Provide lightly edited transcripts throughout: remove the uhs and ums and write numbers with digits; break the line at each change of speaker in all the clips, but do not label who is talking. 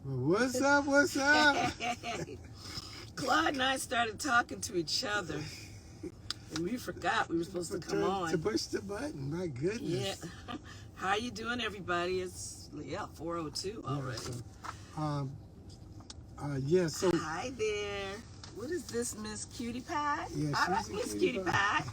What's up? What's up?
Claude and I started talking to each other, and we forgot we were supposed to come on.
To push the button. My goodness.
Yeah. How you doing, everybody? It's 4:02 already.
So
hi there. What is this, Miss Cutie Pie?
Yeah,
All right, Miss Cutie Pie.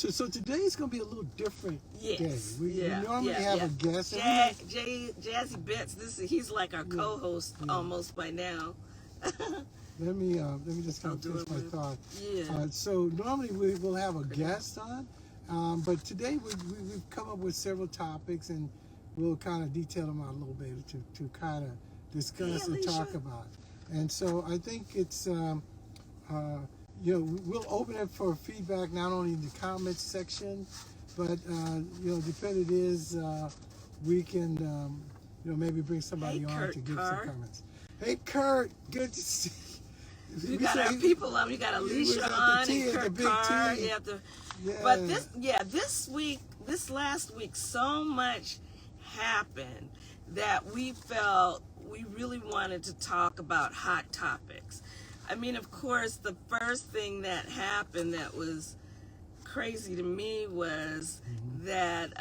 So today's gonna be a little different day. We normally have a guest.
Jazzy Betts. He's like our co-host almost by now.
Let me just kind of finish my thought.
Yeah.
So normally we will have a guest on, but today we've come up with several topics, and we'll kind of detail them out a little bit to kind of discuss and talk about. And so I think it's we'll open it for feedback not only in the comments section, but depending is we can maybe bring somebody on to give some comments. Hey Kurt, good to see you.
We got our people on. We got Alicia on and Kurt Carr. But this last week, so much happened that we felt we really wanted to talk about hot topics. I mean, of course, the first thing that happened that was crazy to me was that,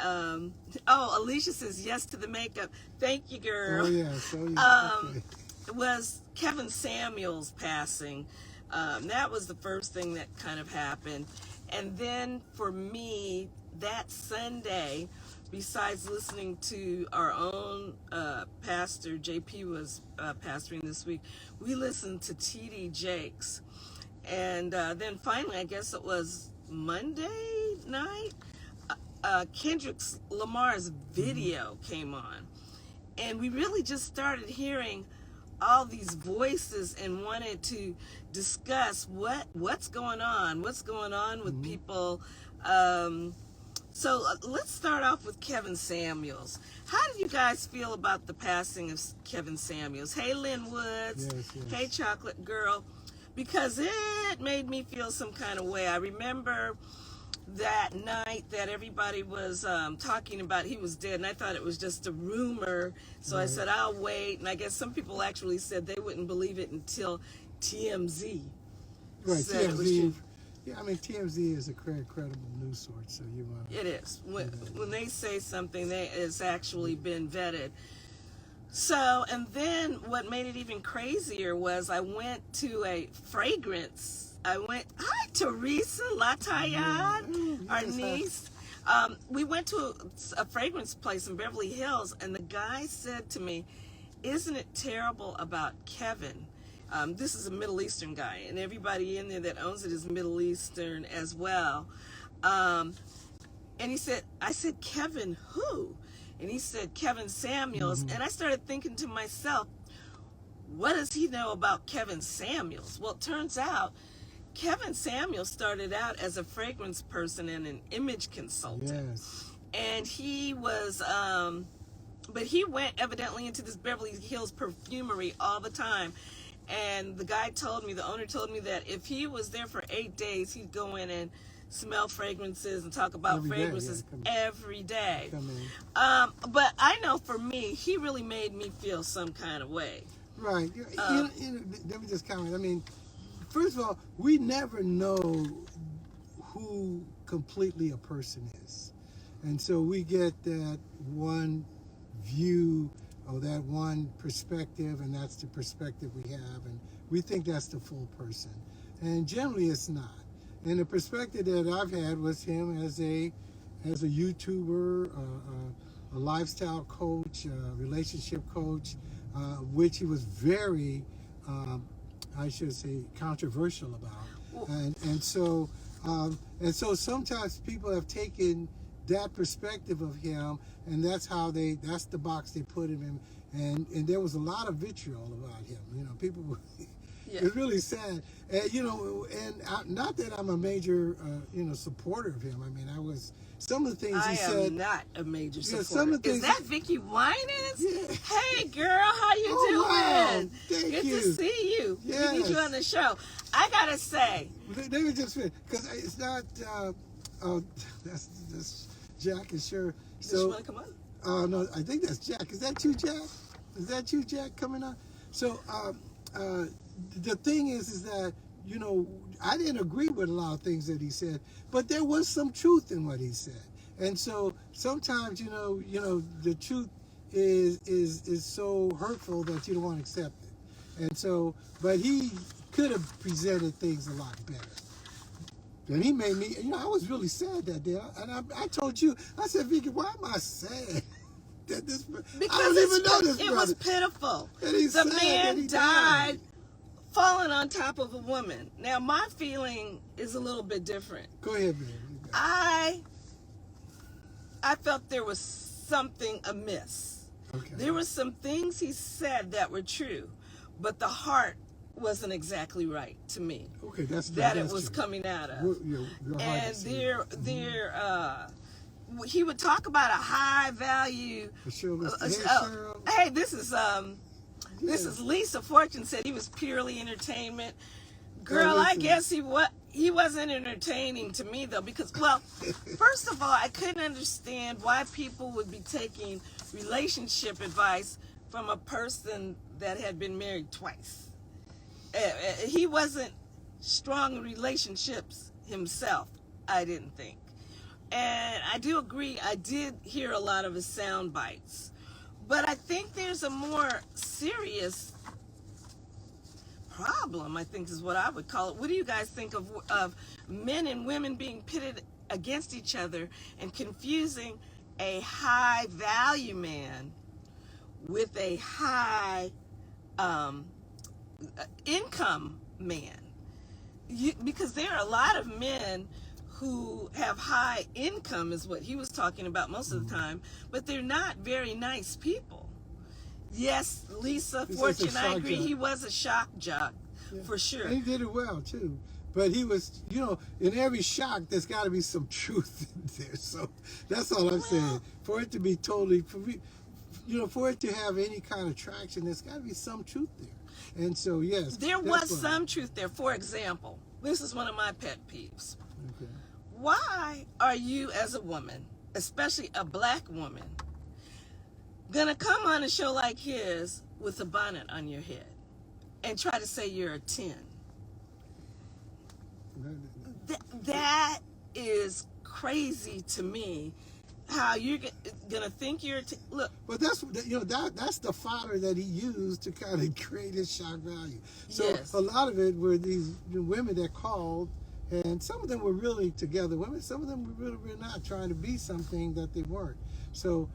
Alicia says yes to the makeup. Thank you, girl.
Oh, yes. Okay.
Was Kevin Samuels passing. That was the first thing that kind of happened. And then for me, that Sunday, besides listening to our own pastor, JP was pastoring this week, we listened to T.D. Jakes. And then finally, I guess it was Monday night, Kendrick Lamar's video came on. And we really just started hearing all these voices and wanted to discuss what's going on with people. So let's start off with Kevin Samuels. How did you guys feel about the passing of Kevin Samuels? Hey, Lynn Woods.
Yes.
Hey, Chocolate Girl. Because it made me feel some kind of way. I remember that night that everybody was talking about he was dead, and I thought it was just a rumor. So I said, I'll wait. And I guess some people actually said they wouldn't believe it until TMZ.
Right,
said
TMZ. Yeah, I mean, TMZ is a credible news source, so you want to...
It is. When they say something, it's actually been vetted. So, and then what made it even crazier was I went to a fragrance. Hi, Teresa Lataillade, our niece. We went to a fragrance place in Beverly Hills, and the guy said to me, isn't it terrible about Kevin? This is a Middle Eastern guy, and everybody in there that owns it is Middle Eastern as well. And I said, Kevin who? And he said, Kevin Samuels. And I started thinking to myself, what does he know about Kevin Samuels? Well, it turns out Kevin Samuels started out as a fragrance person and an image consultant.
Yes.
And he was... but he went evidently into this Beverly Hills perfumery all the time. And the owner told me that if he was there for 8 days, he'd go in and smell fragrances and talk about fragrances every day. But I know for me, he really made me feel some kind of way.
Right. Let me just comment. I mean, first of all, we never know who completely a person is. And so we get that one view or that one perspective, and that's the perspective we have, and we think that's the full person. And generally it's not. And the perspective that I've had was him as a YouTuber, a lifestyle coach, a relationship coach, which he was very, I should say, controversial about. And so sometimes people have taken that perspective of him, and that's the box they put him in, and there was a lot of vitriol about him. People were, it's really sad. And not that I'm a major, supporter of him. I mean, I was, some of the things he said. I am not a major supporter. Some of the things, is that Vicki Winans? Yeah. Hey, girl, how you doing? Wow.
Good to see you. Yes. We need you on the show. I gotta say.
They were just, because it's not, that's Jack is sure.
So, you want to come on?
No, I think that's Jack. Is that you, Jack? Is that you, Jack, coming on? So the thing is that, you know, I didn't agree with a lot of things that he said, but there was some truth in what he said. And so sometimes, you know, the truth is so hurtful that you don't want to accept it. And so, but he could have presented things a lot better. And he made me, you know, I was really sad that day. And I told you, I said, Vicki, why am I sad? That this,
Because
I don't even know this
it
brother.
was pitiful.
And he's
The
sad that
man
he
died falling on top of a woman. Now, my feeling is a little bit different.
Go ahead, man.
I felt there was something amiss.
Okay.
There were some things he said that were true, but the heart wasn't exactly right to me.
Okay, that's
that
that's
it was
true.
coming out of.
Your heart
And
is
he would talk about a high value. Hey, this is Lisa Fortune said he was purely entertainment. Girl, I guess he wasn't entertaining to me though, because, well, first of all, I couldn't understand why people would be taking relationship advice from a person that had been married twice. He wasn't strong in relationships himself, I didn't think. And I do agree, I did hear a lot of his sound bites. But I think there's a more serious problem, I think is what I would call it. What do you guys think of men and women being pitted against each other and confusing a high value man with a high income man? Because there are a lot of men who have high income, is what he was talking about most of the time, but they're not very nice people. Yes, Lisa Fortune, I agree, he was a shock jock, for sure.
And he did it well, too. But he was, you know, in every shock, there's got to be some truth in there. So that's all I'm saying. For it to be totally, for it to have any kind of traction, there's got to be some truth there. And so, yes.
There was some truth there. For example, this is one of my pet peeves.
Okay.
Why are you, as a woman, especially a black woman, gonna come on a show like his with a bonnet on your head and try to say you're a 10? That is crazy to me. How you're gonna think you're look?
But that's that's the fodder that he used to kind of create his shock value. So
yes.
A lot of it were these women that called, and some of them were really together women. Some of them were really not trying to be something that they weren't. So,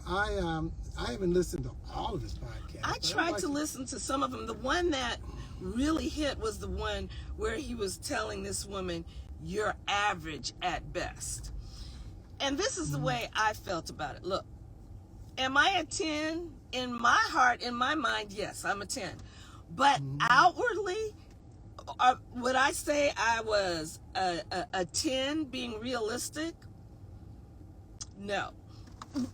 I haven't listened to all of his podcasts.
I tried to listen to some of them. The one that really hit was the one where he was telling this woman, "You're average at best." And this is the way I felt about it. Look, am I a 10? In my heart, in my mind, yes, I'm a 10. But outwardly, would I say I was a 10 being realistic? No.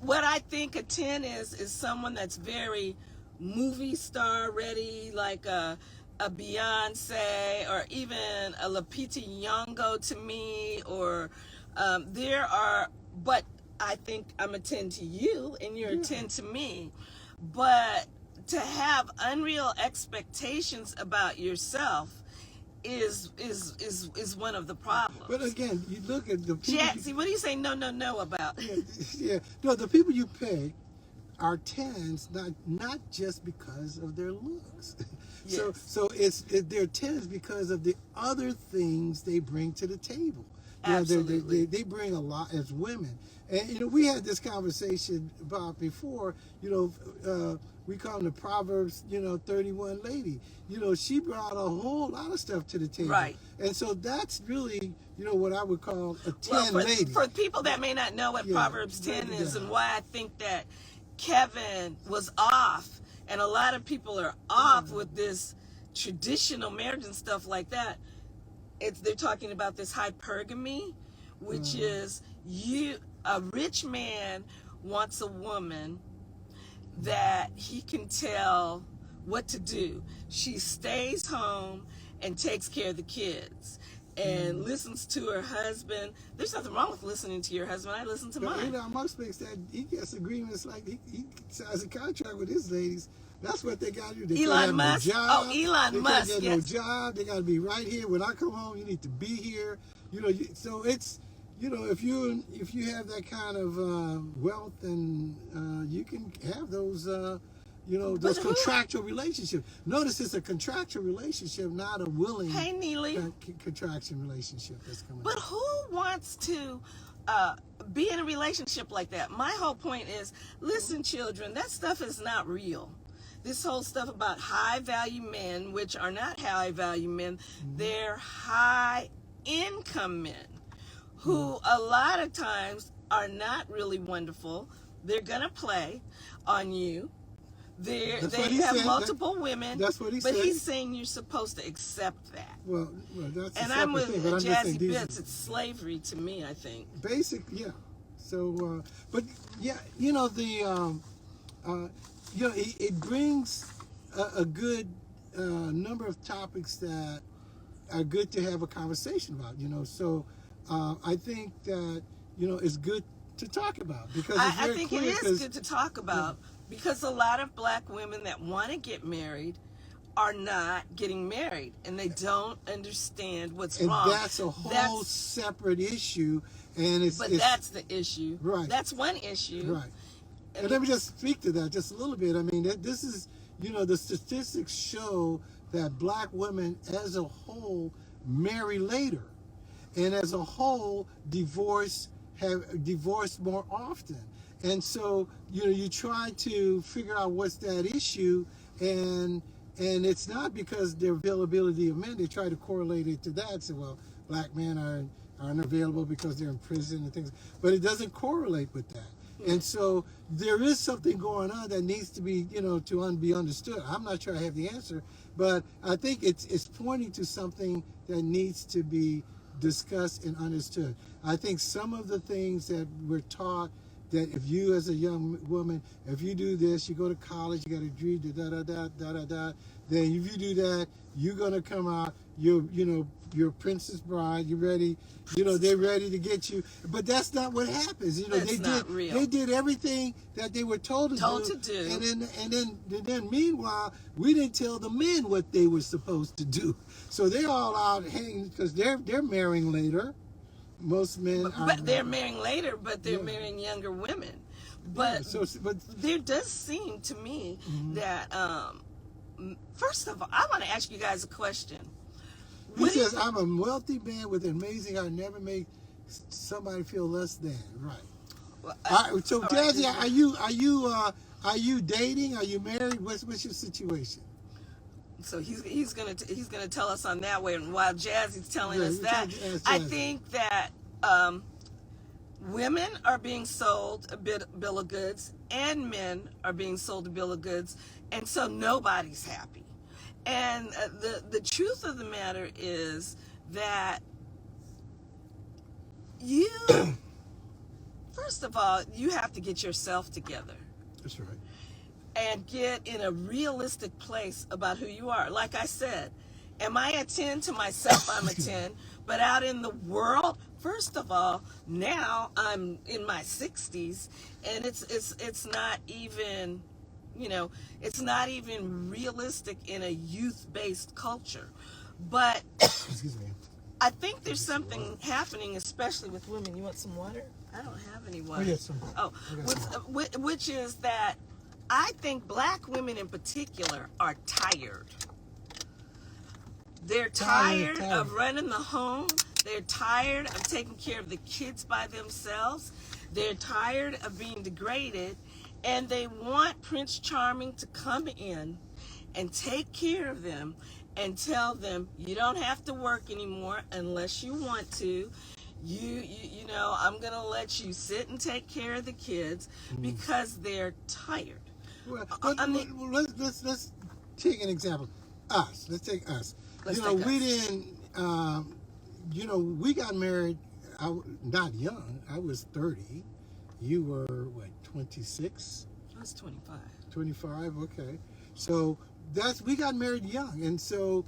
What I think a 10 is someone that's very movie star ready, like a Beyonce or even a Lupita Nyong'o to me, or but I think I'm a 10 to you and you're a 10 to me. But to have unreal expectations about yourself is one of the problems.
But again, you look at the people.
Jaxie, what do you say no about?
No, the people you pick are 10s, not just because of their looks.
Yes.
So they're 10s because of the other things they bring to the table.
Absolutely.
They bring a lot as women. And we had this conversation about before, we call them the Proverbs, 31 lady. She brought a whole lot of stuff to the table.
Right.
And so that's really, what I would call a 10 lady.
For people that may not know what Proverbs 10 is and why I think that Kevin was off, and a lot of people are off with this traditional marriage and stuff like that, they're talking about this hypergamy, which is a rich man wants a woman that he can tell what to do. She stays home and takes care of the kids. and listens to her husband. There's nothing wrong with listening to your husband. I listen to
But
mine.
Elon Musk makes that he gets agreements like he signs a contract with his ladies. That's what they got to do. They can't
Elon
have
Musk?
No job.
Oh, Elon
they
Musk,
can't get
yes.
no job. They got to be right here. When I come home, you need to be here. You know, so it's, you know, if you have that kind of wealth, and you can have those, you know, those contractual relationships. Notice it's a contractual relationship, not a willing
Hey, Neely.
contraction relationship that's coming.
But who wants to be in a relationship like that? My whole point is, listen, children, that stuff is not real. This whole stuff about high-value men, which are not high-value men, they're high-income men who a lot of times are not really wonderful. They're going to play on you. They have multiple women.
That's what he said.
But he's saying you're supposed to accept that.
Well, that's a
And I'm with
thing, but I'm just
Jazzy
saying
Bits. It's slavery to me, I think.
Basic, yeah. So, but yeah, you know you know, it brings a good number of topics that are good to have a conversation about. You know, so I think that, you know, it's good to talk about, because it's very
I think
clear,
it is good to talk about, because a lot of black women that want to get married are not getting married, and they don't understand what's wrong.
And that's a whole separate issue, and
that's the issue.
Right.
That's one issue.
Right. And let me just speak to that just a little bit. I mean, this is, you know, the statistics show that black women as a whole marry later, and as a whole have divorced more often. And so, you know, you try to figure out what's that issue, and it's not because the availability of men. They try to correlate it to that. So, well, black men are unavailable because they're in prison and things, but it doesn't correlate with that. And so there is something going on that needs to be, you know, be understood. I'm not sure I have the answer, but I think it's pointing to something that needs to be discussed and understood. I think some of the things that we're taught, that if you as a young woman, if you do this, you go to college, you got to do da-da-da, then if you do that, you're going to come out, you're a princess bride, you're ready, you know, they're ready to get you. But that's not what happens. You know, they did everything that they were told to do. And then meanwhile, we didn't tell the men what they were supposed to do. So they're all out hanging because they're marrying later. Most men
but they're marrying later, but they're marrying younger women. But,
but
there does seem to me that, first of all, I want to ask you guys a question.
He says, I'm a wealthy man with an amazing heart, never make somebody feel less than. Right. Well, so, Jazzy, are you dating? Are you married? What's your situation?
So he's gonna tell us on that way, and while Jazzy's telling us that, I think that women are being sold a bill of goods, and men are being sold a bill of goods, and so nobody's happy. And the truth of the matter is that you, first of all, you have to get yourself together.
That's right.
And get in a realistic place about who you are. Like I said, am I a 10 to myself? I'm a 10. But out in the world, first of all, now I'm in my 60s, and it's not even, you know, it's not even realistic in a youth-based culture. But
excuse me,
I think there's something happening, especially with women. You want some water? I don't have any water.
Oh, yes, some.
Which is that I think black women in particular are tired. They're tired of running the home. They're tired of taking care of the kids by themselves. They're tired of being degraded. And they want Prince Charming to come in and take care of them and tell them, you don't have to work anymore unless you want to. You know, I'm going to let you sit and take care of the kids because they're tired.
Well, let's take an example. Us. Let's take us. We didn't. We got married. Not young. I was 30. You were what? 26.
I was 25.
25. Okay. So we got married young, and so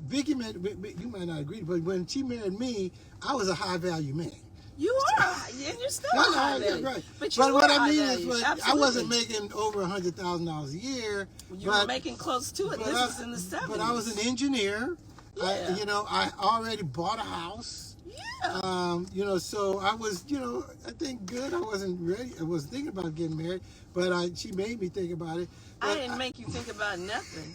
Vicki, you might not agree, but when she married me, I was a high value man.
You are, and you're still a high value.
Right.
But
what I mean
value.
is, I wasn't making over $100,000 a year.
You were making close to it. This is in the 70s.
But I was an engineer.
Yeah.
I already bought a house.
Yeah.
So I was, I think good. I wasn't ready. I was thinking about getting married, but she made me think about it.
I didn't make you think about nothing.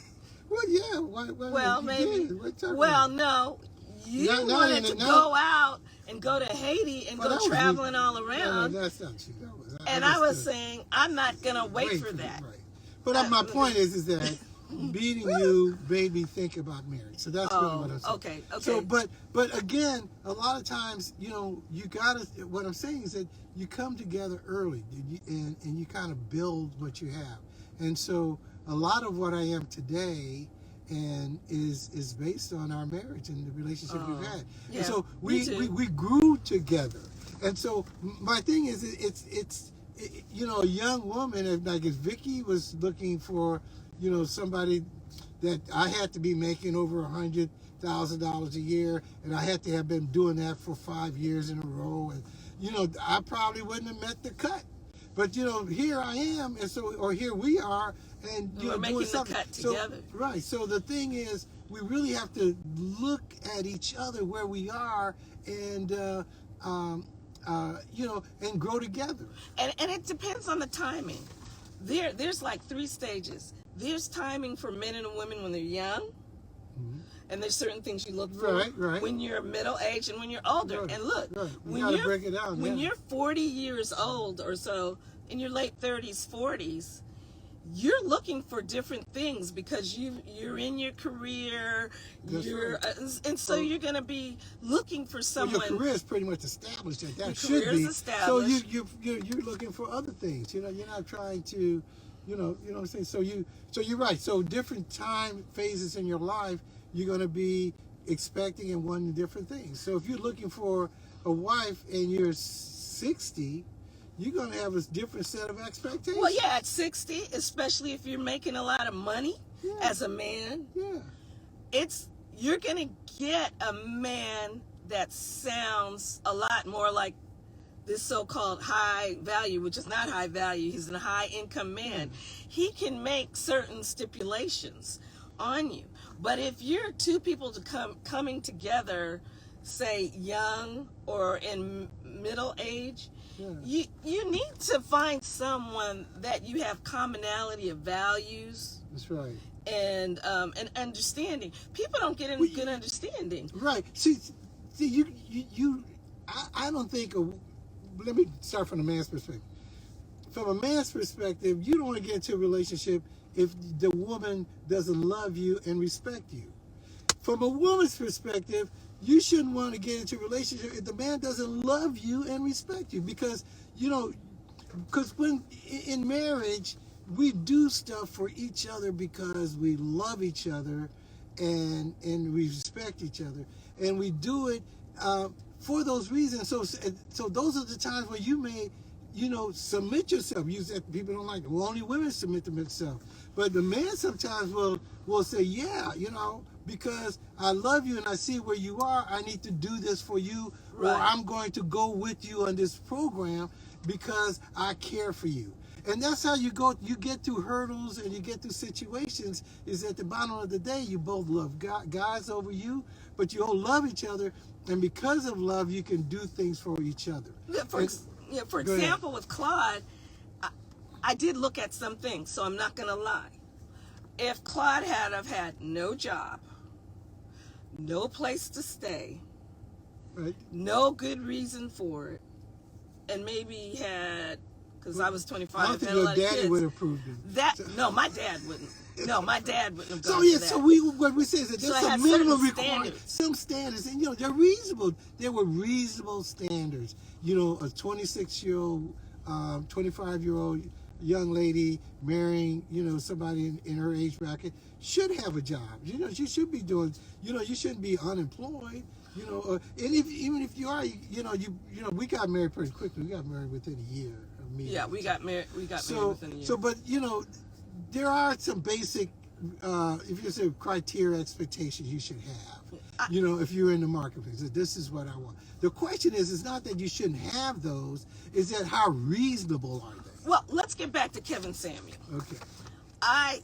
Well, yeah.
Well, maybe.
Well,
no. You wanted to go out and go to Haiti and go traveling all around.
No, that's not true.
And I was saying, I'm not going to wait for that.
Right. But my point is that meeting you made me think about marriage. So that's really what I'm saying.
Okay.
So, but again, a lot of times, you gotta. What I'm saying is that you come together early, and you kind of build what you have. And so, a lot of what I am today, and is based on our marriage and the relationship we've had.
Yeah,
and so
we
grew together. And so my thing is, it's a young woman, like if Vicki was looking for, somebody that I had to be making over $100,000 a year, and I had to have been doing that for 5 years in a row, and I probably wouldn't have met the cut. But here I am, and so, or here we are, and
we're making
doing something.
The cut together.
Right. So the thing is, we really have to look at each other where we are, and and grow together.
And it depends on the timing. There's like 3 stages. There's timing for men and women when they're young. Mm-hmm. And there's certain things you look for when you're middle age and when you're older. Right. And look, when you're 40 years old or so, in your late 30s, 40s, you're looking for different things because you're in your career, and so you're going to be looking for someone.
Well, your career is pretty much established at that.
Your
should
career
be.
Is established.
So you're looking for other things. You're not trying to, what I'm saying. So you're right. So different time phases in your life, you're going to be expecting and wanting different things. So if you're looking for a wife and you're 60. You're going to have a different set of expectations.
Well, yeah, at 60, especially if you're making a lot of money as a man, you're going to get a man that sounds a lot more like this so-called high value, which is not high value. He's a high income man. He can make certain stipulations on you. But if you're 2 people coming together, say young or in middle age, you need to find someone that you have commonality of values.
That's right.
And understanding. People don't get any good understanding.
Right. See, I don't think. Let me start from a man's perspective. From a man's perspective, you don't want to get into a relationship if the woman doesn't love you and respect you. From a woman's perspective, you shouldn't want to get into a relationship if the man doesn't love you and respect you, because when in marriage we do stuff for each other because we love each other and we respect each other, and we do it for those reasons. So those are the times where you may submit yourself. You said people don't like it. Well, only women submit to themselves, but the man sometimes will say, because I love you and I see where you are, I need to do this for you, or I'm going to go with you on this program because I care for you. And that's how you get through hurdles and you get through situations, is at the bottom of the day, you both love guys over you, but you all love each other, and because of love, you can do things for each other.
For example, with Claude, I did look at some things, so I'm not going to lie. If Claude had no job, no place to stay, no good reason for it, and maybe he had, because I was 25,
I don't think your daddy would have approved it.
No, my dad wouldn't. No, my dad wouldn't have gone
for that. So what we say is that there's some minimum requirements, some standards, and they're reasonable. There were reasonable standards. A 26-year-old, 25-year-old young lady marrying, somebody in her age bracket should have a job. She should be doing. You shouldn't be unemployed. And even if you are, we got married pretty quickly. We got married within a year of me.
Yeah, we got married. Within a year.
So, but there are some basic, if you say criteria, expectations you should have. If you're in the marketplace, this is what I want. The question is, it's not that you shouldn't have those. Is that how reasonable are they?
Well, let's get back to Kevin Samuel.
Okay.
I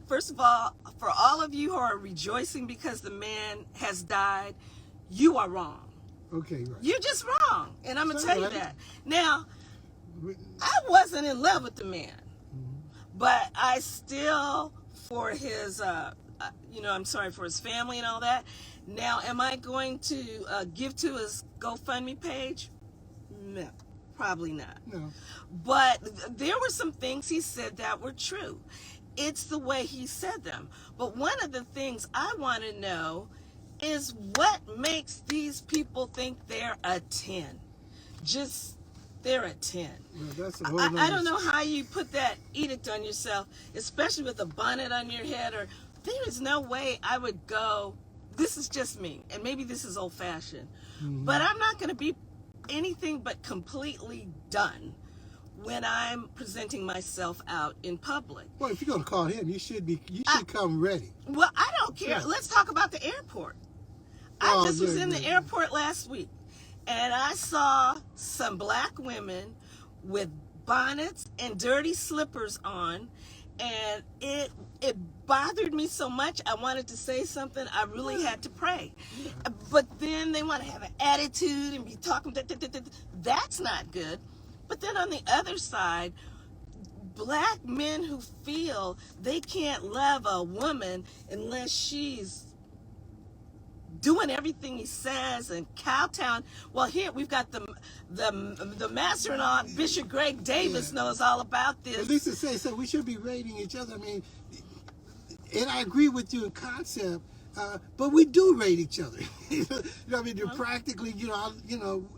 first of all, for all of you who are rejoicing because the man has died, you are wrong.
Okay, right.
You're just wrong, and I'm gonna tell you
Right.
that. Now, I wasn't in love with the man, but I still, for his, I'm sorry for his family and all that. Now, am I going to give to his GoFundMe page? No, probably not.
No.
But there were some things he said that were true. It's the way he said them. But one of the things I want to know is what makes these people think they're a 10. Just, they're a 10.
Well, that's a whole
I don't know how you put that edict on yourself, especially with a bonnet on your head. Or there is no way I would go, this is just me, and maybe this is old-fashioned, but I'm not going to be anything but completely done when I'm presenting myself out in public.
Well, if you're going to call him, you should come ready.
Well, I don't care.
Yeah.
Let's talk about the airport. I just was in the airport last week, and I saw some black women with bonnets and dirty slippers on, and it bothered me so much. I wanted to say something. I really had to pray. But then they want to have an attitude and be talking. That's not good. But then on the other side, black men who feel they can't love a woman unless she's doing everything he says and Cowtown. Well, here we've got the master and all, Bishop Greg Davis knows all about this.
At least to say so, we should be rating each other. I mean, and I agree with you in concept, but we do rate each other. I mean, you're practically,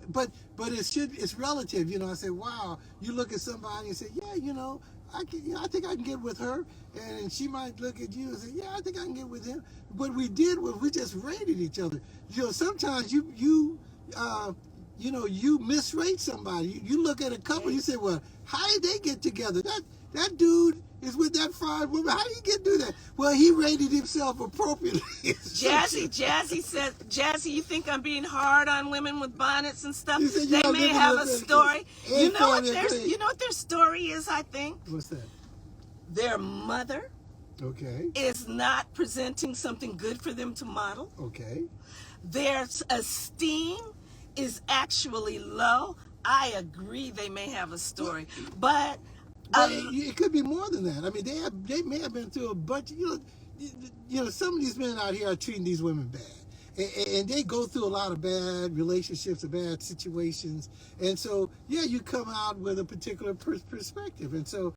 but it's relative. I say, wow, you look at somebody and say, yeah, I think I can get with her, and she might look at you and say, yeah, I think I can get with him. What we did was we just rated each other. Sometimes you misrate somebody. You look at a couple, you say, well, how did they get together? That dude is with that fine woman. How did he do that? Well, he rated himself appropriately.
Jazzy said, Jazzy, you think I'm being hard on women with bonnets and stuff?
Said,
they may have a story. You know what
their
their story is, I think?
What's that?
Their mother is not presenting something good for them to model.
Okay.
Their esteem is actually low. I agree they may have a story, but
it could be more than that. I mean, they may have been through a bunch. Some of these men out here are treating these women bad, and they go through a lot of bad relationships and bad situations. And so, you come out with a particular perspective. And so,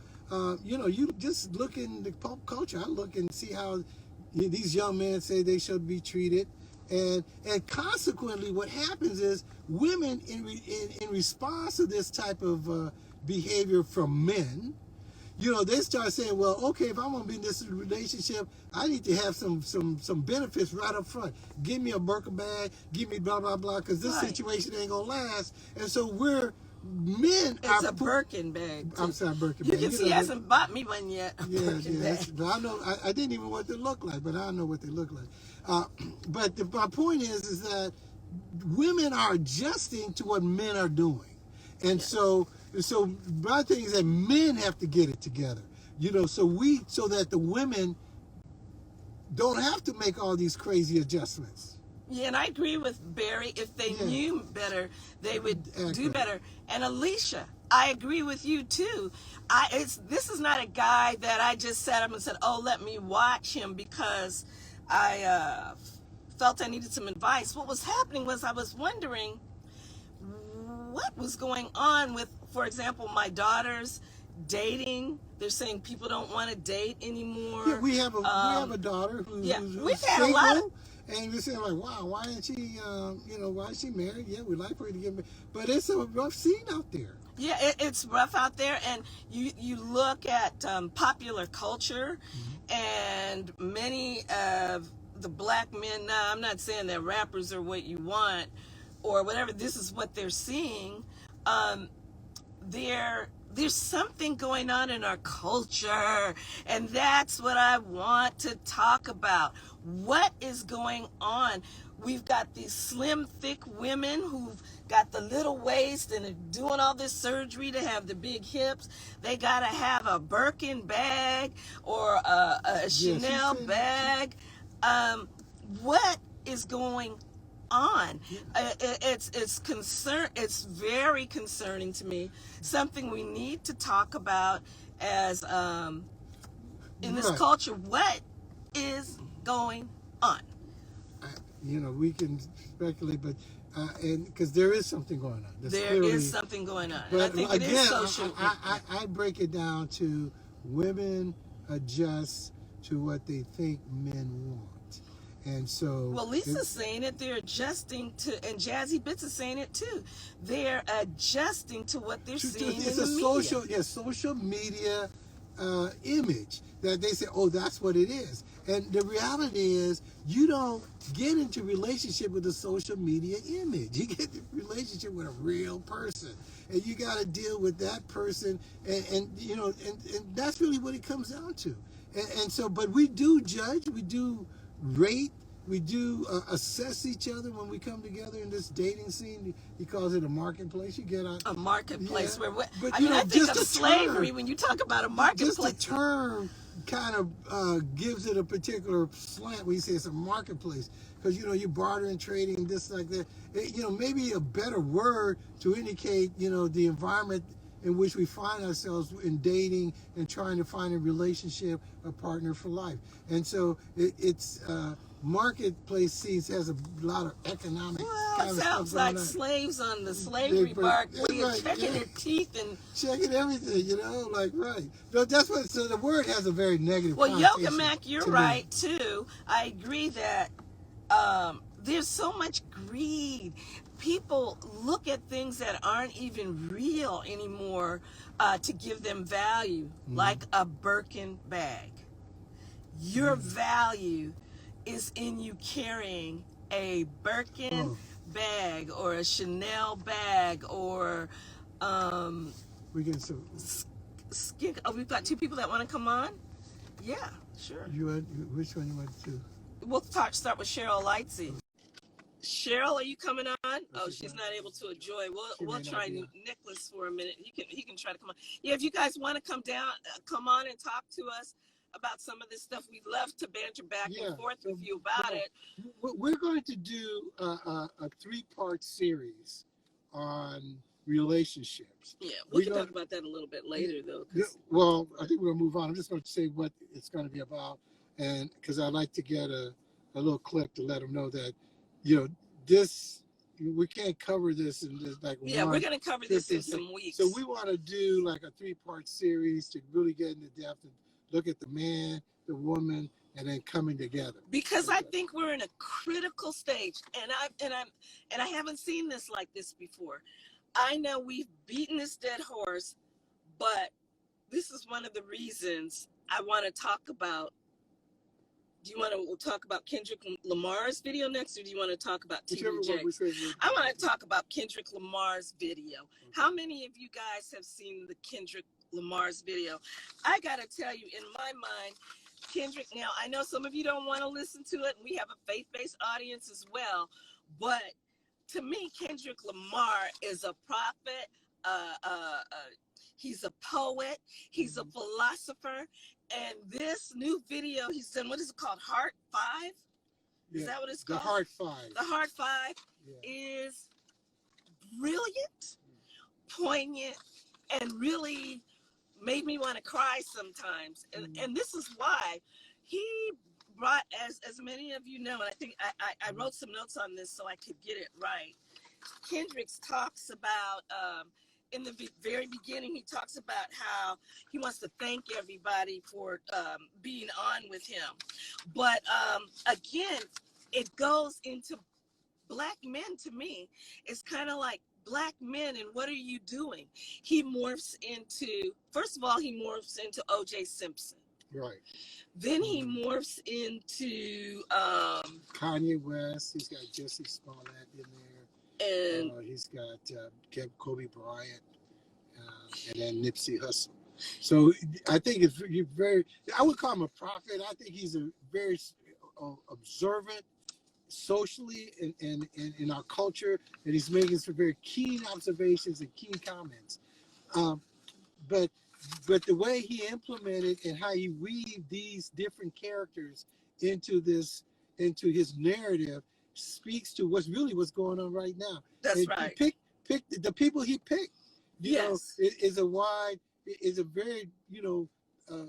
you just look in the pop culture. I look and see how these young men say they should be treated. And consequently, what happens is women, in response to this type of behavior from men, they start saying, well, okay, if I'm going to be in this relationship, I need to have some benefits right up front. Give me a Birkin bag, give me blah, blah, blah, because this situation ain't going to last. And so
it's a Birkin bag.
I'm sorry, Birkin
you
bag.
Can see he hasn't bought me one yet.
But I know, I didn't even know what they look like, but I know what they look like. But my point is that women are adjusting to what men are doing. And so my thing is that men have to get it together, so that the women don't have to make all these crazy adjustments.
Yeah, and I agree with Barry. If they knew better, they would do better. And Alicia, I agree with you too. This is not a guy that I just sat up and said, oh, let me watch him because I felt I needed some advice. What was happening was I was wondering what was going on with, for example, my daughter's dating. They're saying people don't want to date anymore.
Yeah, we have a daughter who's
we've had
single,
a lot of,
and we're saying like, wow, why isn't she, why is she married? Yeah, we like her to get married, but it's a rough scene out there.
Yeah, it's rough out there, and you look at popular culture, and many of the black men now, I'm not saying that rappers are what you want or whatever, this is what they're seeing, they're there's something going on in our culture, and that's what I want to talk about. What is going on? We've got these slim, thick women who've got the little waist and are doing all this surgery to have the big hips. They got to have a Birkin bag or a Chanel bag. What is going on? It's very concerning to me. Something we need to talk about as in this culture. What is going on?
We can speculate, but and because there is something going on.
There is something going on. But I think again, it is social.
I break it down to women adjust to what they think men want. And so,
well, Lisa's saying it. They're adjusting to, and Jazzy Bits is saying it too. They're adjusting to what they're seeing in the media.
Social media image that they say, oh, that's what it is. And the reality is, you don't get into relationship with a social media image. You get the relationship with a real person, and you got to deal with that person, and that's really what it comes down to. And so, but we do judge, we do rate, we do assess each other when we come together in this dating scene. He calls it a marketplace. You get a
marketplace where
but,
I think of slavery when you talk about a marketplace.
Just the term kind of gives it a particular slant when you say it's a marketplace, because you barter and trading and this like that. Maybe a better word to indicate the environment in which we find ourselves in dating and trying to find a relationship, a partner for life. And so it's marketplace scenes has a lot of economic kind
it
of
sounds
stuff
like
on.
slaves on the slavery bark where you're checking their teeth and
checking everything, right. No, that's what. So the word has a very negative.
Well, Yoga Mack, you're right too. I agree that there's so much greed. People look at things that aren't even real anymore to give them value, like a Birkin bag. Your value is in you carrying a Birkin bag or a Chanel bag or
we get some
skin. Oh, we've got two people that want to come on. Yeah, sure.
Which one you want to?
We'll start with Cheryl Lightsey. Cheryl, are you coming on? Oh, she's not able to enjoy. We'll try Nicholas for a minute. He can try to come on. Yeah, if you guys want to come on and talk to us about some of this stuff, we'd love to banter back and forth with you about it.
We're going to do a 3-part series on relationships.
Yeah, we can talk about that a little bit later, though.
Well, I think we're going to move on. I'm just going to say what it's going to be about, and because I'd like to get a little clip to let them know that, this, we can't cover this in just like
we're going to cover this in some weeks.
So we want to do like a 3-part series to really get into depth and look at the man, the woman, and then coming together.
Because I think we're in a critical stage, and I haven't seen this like this before. I know we've beaten this dead horse, but this is one of the reasons I want to talk about. Do you want to talk about Kendrick Lamar's video next, or do you want to talk about TDJ? I want to talk about Kendrick Lamar's video. Okay. How many of you guys have seen the Kendrick Lamar's video? I got to tell you, in my mind, Kendrick, now I know some of you don't want to listen to it, and we have a faith-based audience as well, but to me, Kendrick Lamar is a prophet, he's a poet, he's a philosopher, and this new video he's done, what is it called, Heart 5? Is that what it's called?
The Heart 5.
The Heart 5 is brilliant, poignant, and really made me want to cry sometimes. And this is why he brought, as many of you know, and I think I wrote some notes on this so I could get it right. Kendrick talks about, in the very beginning, he talks about how he wants to thank everybody for being on with him. But again, it goes into Black men. To me, it's kind of like Black men, and what are you doing? He morphs into, first of all, he morphs into O.J. Simpson.
Right.
Then he morphs into
Kanye West. He's got Jesse Smollett in there. And he's got Kobe Bryant. and then Nipsey Hussle. So I think it's very, I would call him a prophet. I think he's a very observant socially in our culture, and he's making some very keen observations and keen comments. Um, but the way he implemented and how he weaved these different characters into into his narrative speaks to what's going on right now.
That's
And
right.
picked the people he picked. You know,
Yes.
is a very a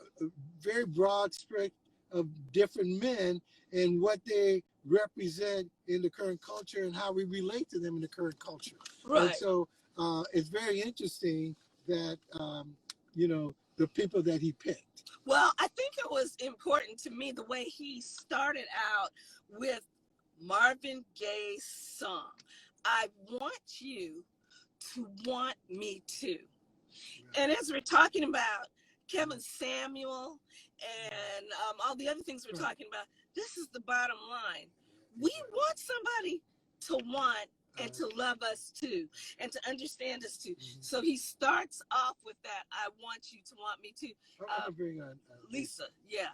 very broad spectrum of different men and what they represent in the current culture and how we relate to them in the current culture. And
Right.
so it's very interesting that the people that he picked.
Well, I think it was important to me the way he started out with Marvin Gaye's song, I Want You to Want Me Too. And as we're talking about Kevin Samuel and all the other things we're talking about, this is the bottom line. We want somebody to want and to love us too, and to understand us too. So he starts off with that, I want you to want me too.
Bring on
Lisa, yeah.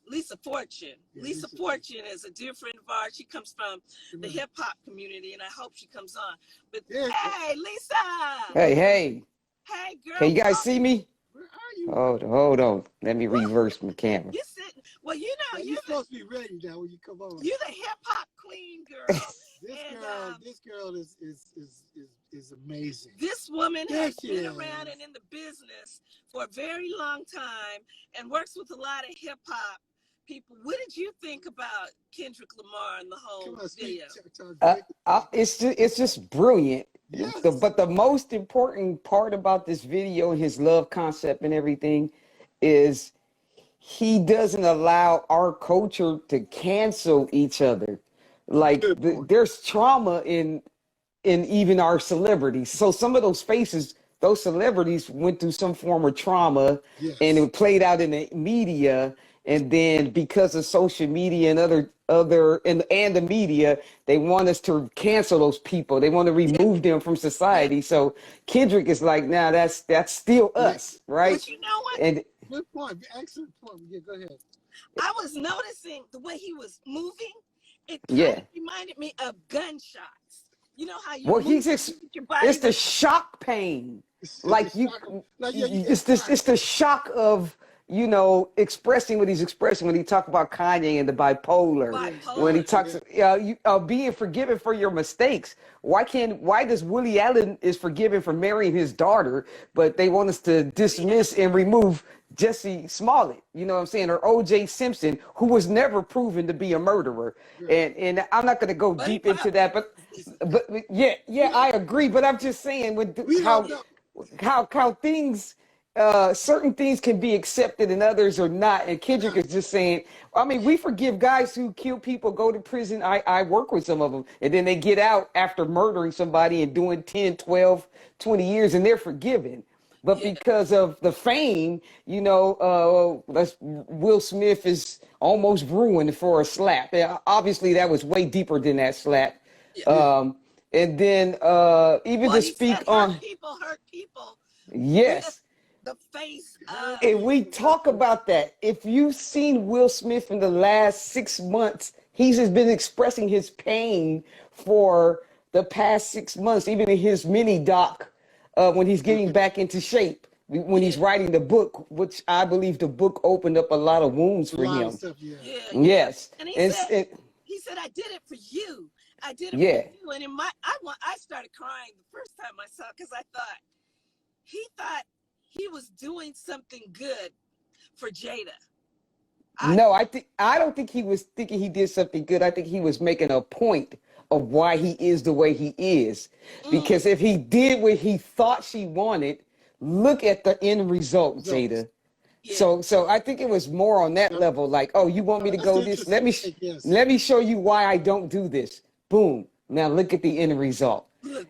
Lisa Fortune.
Yeah,
Lisa Fortune is a dear friend of ours. She comes from the hip hop community, and I hope she comes on. But hey, Lisa!
Hey, hey.
Hey, girl.
Can you guys see me?
Where are you?
Hold on. Let me reverse my camera.
You sitting? Well, you know,
you're supposed to be ready now when you come on.
You're the hip hop queen, girl.
This girl is amazing.
This woman has been around and in the business for a very long time and works with a lot of hip hop people. What did you think about Kendrick Lamar and the whole video?
It's just brilliant.
Yes.
But the most important part about this video and his love concept and everything is he doesn't allow our culture to cancel each other. Like there's trauma in even our celebrities. So some of those faces, those celebrities went through some form of trauma, and it played out in the media. And then because of social media and and the media, they want us to cancel those people. They want to remove them from society. So Kendrick is like, nah, that's still us, right?
But you know what?
And
good point. Excellent point. Yeah, go ahead.
I was noticing the way he was moving. It kind of reminded me of gunshots. You know how you your body.
It's the shock pain. It's the shock of expressing what he's expressing when he talks about Kanye and the bipolar. When he talks being forgiven for your mistakes. Why does Willie Allen is forgiven for marrying his daughter, but they want us to dismiss and remove Jesse Smollett, you know what I'm saying, or O.J. Simpson, who was never proven to be a murderer. And I'm not going to go deep into that, but I agree. But I'm just saying with how things, certain things can be accepted and others are not. And Kendrick is just saying, I mean, we forgive guys who kill people, go to prison. I work with some of them, and then they get out after murdering somebody and doing 10, 12, 20 years, and they're forgiven. But because of the fame, Will Smith is almost ruined for a slap. Obviously, that was way deeper than that slap. And then even to speak on
hurt people.
Yes.
The face.
And we talk about that. If you've seen Will Smith in the last 6 months, he's just been expressing his pain for the past 6 months, even in his mini doc. When he's getting back into shape, when he's writing the book, which I believe the book opened up a lot of wounds for him. Yes.
And he said, I did it for you. I did it for you. And I started crying the first time I saw it because I thought he was doing something good for Jada.
I don't think he was thinking he did something good. I think he was making a point of why he is the way he is. Because if he did what he thought she wanted, look at the end result, Jada. So I think it was more on that level, like, oh, you want me to go this? Let me show you why I don't do this. Boom. Now look at the end result.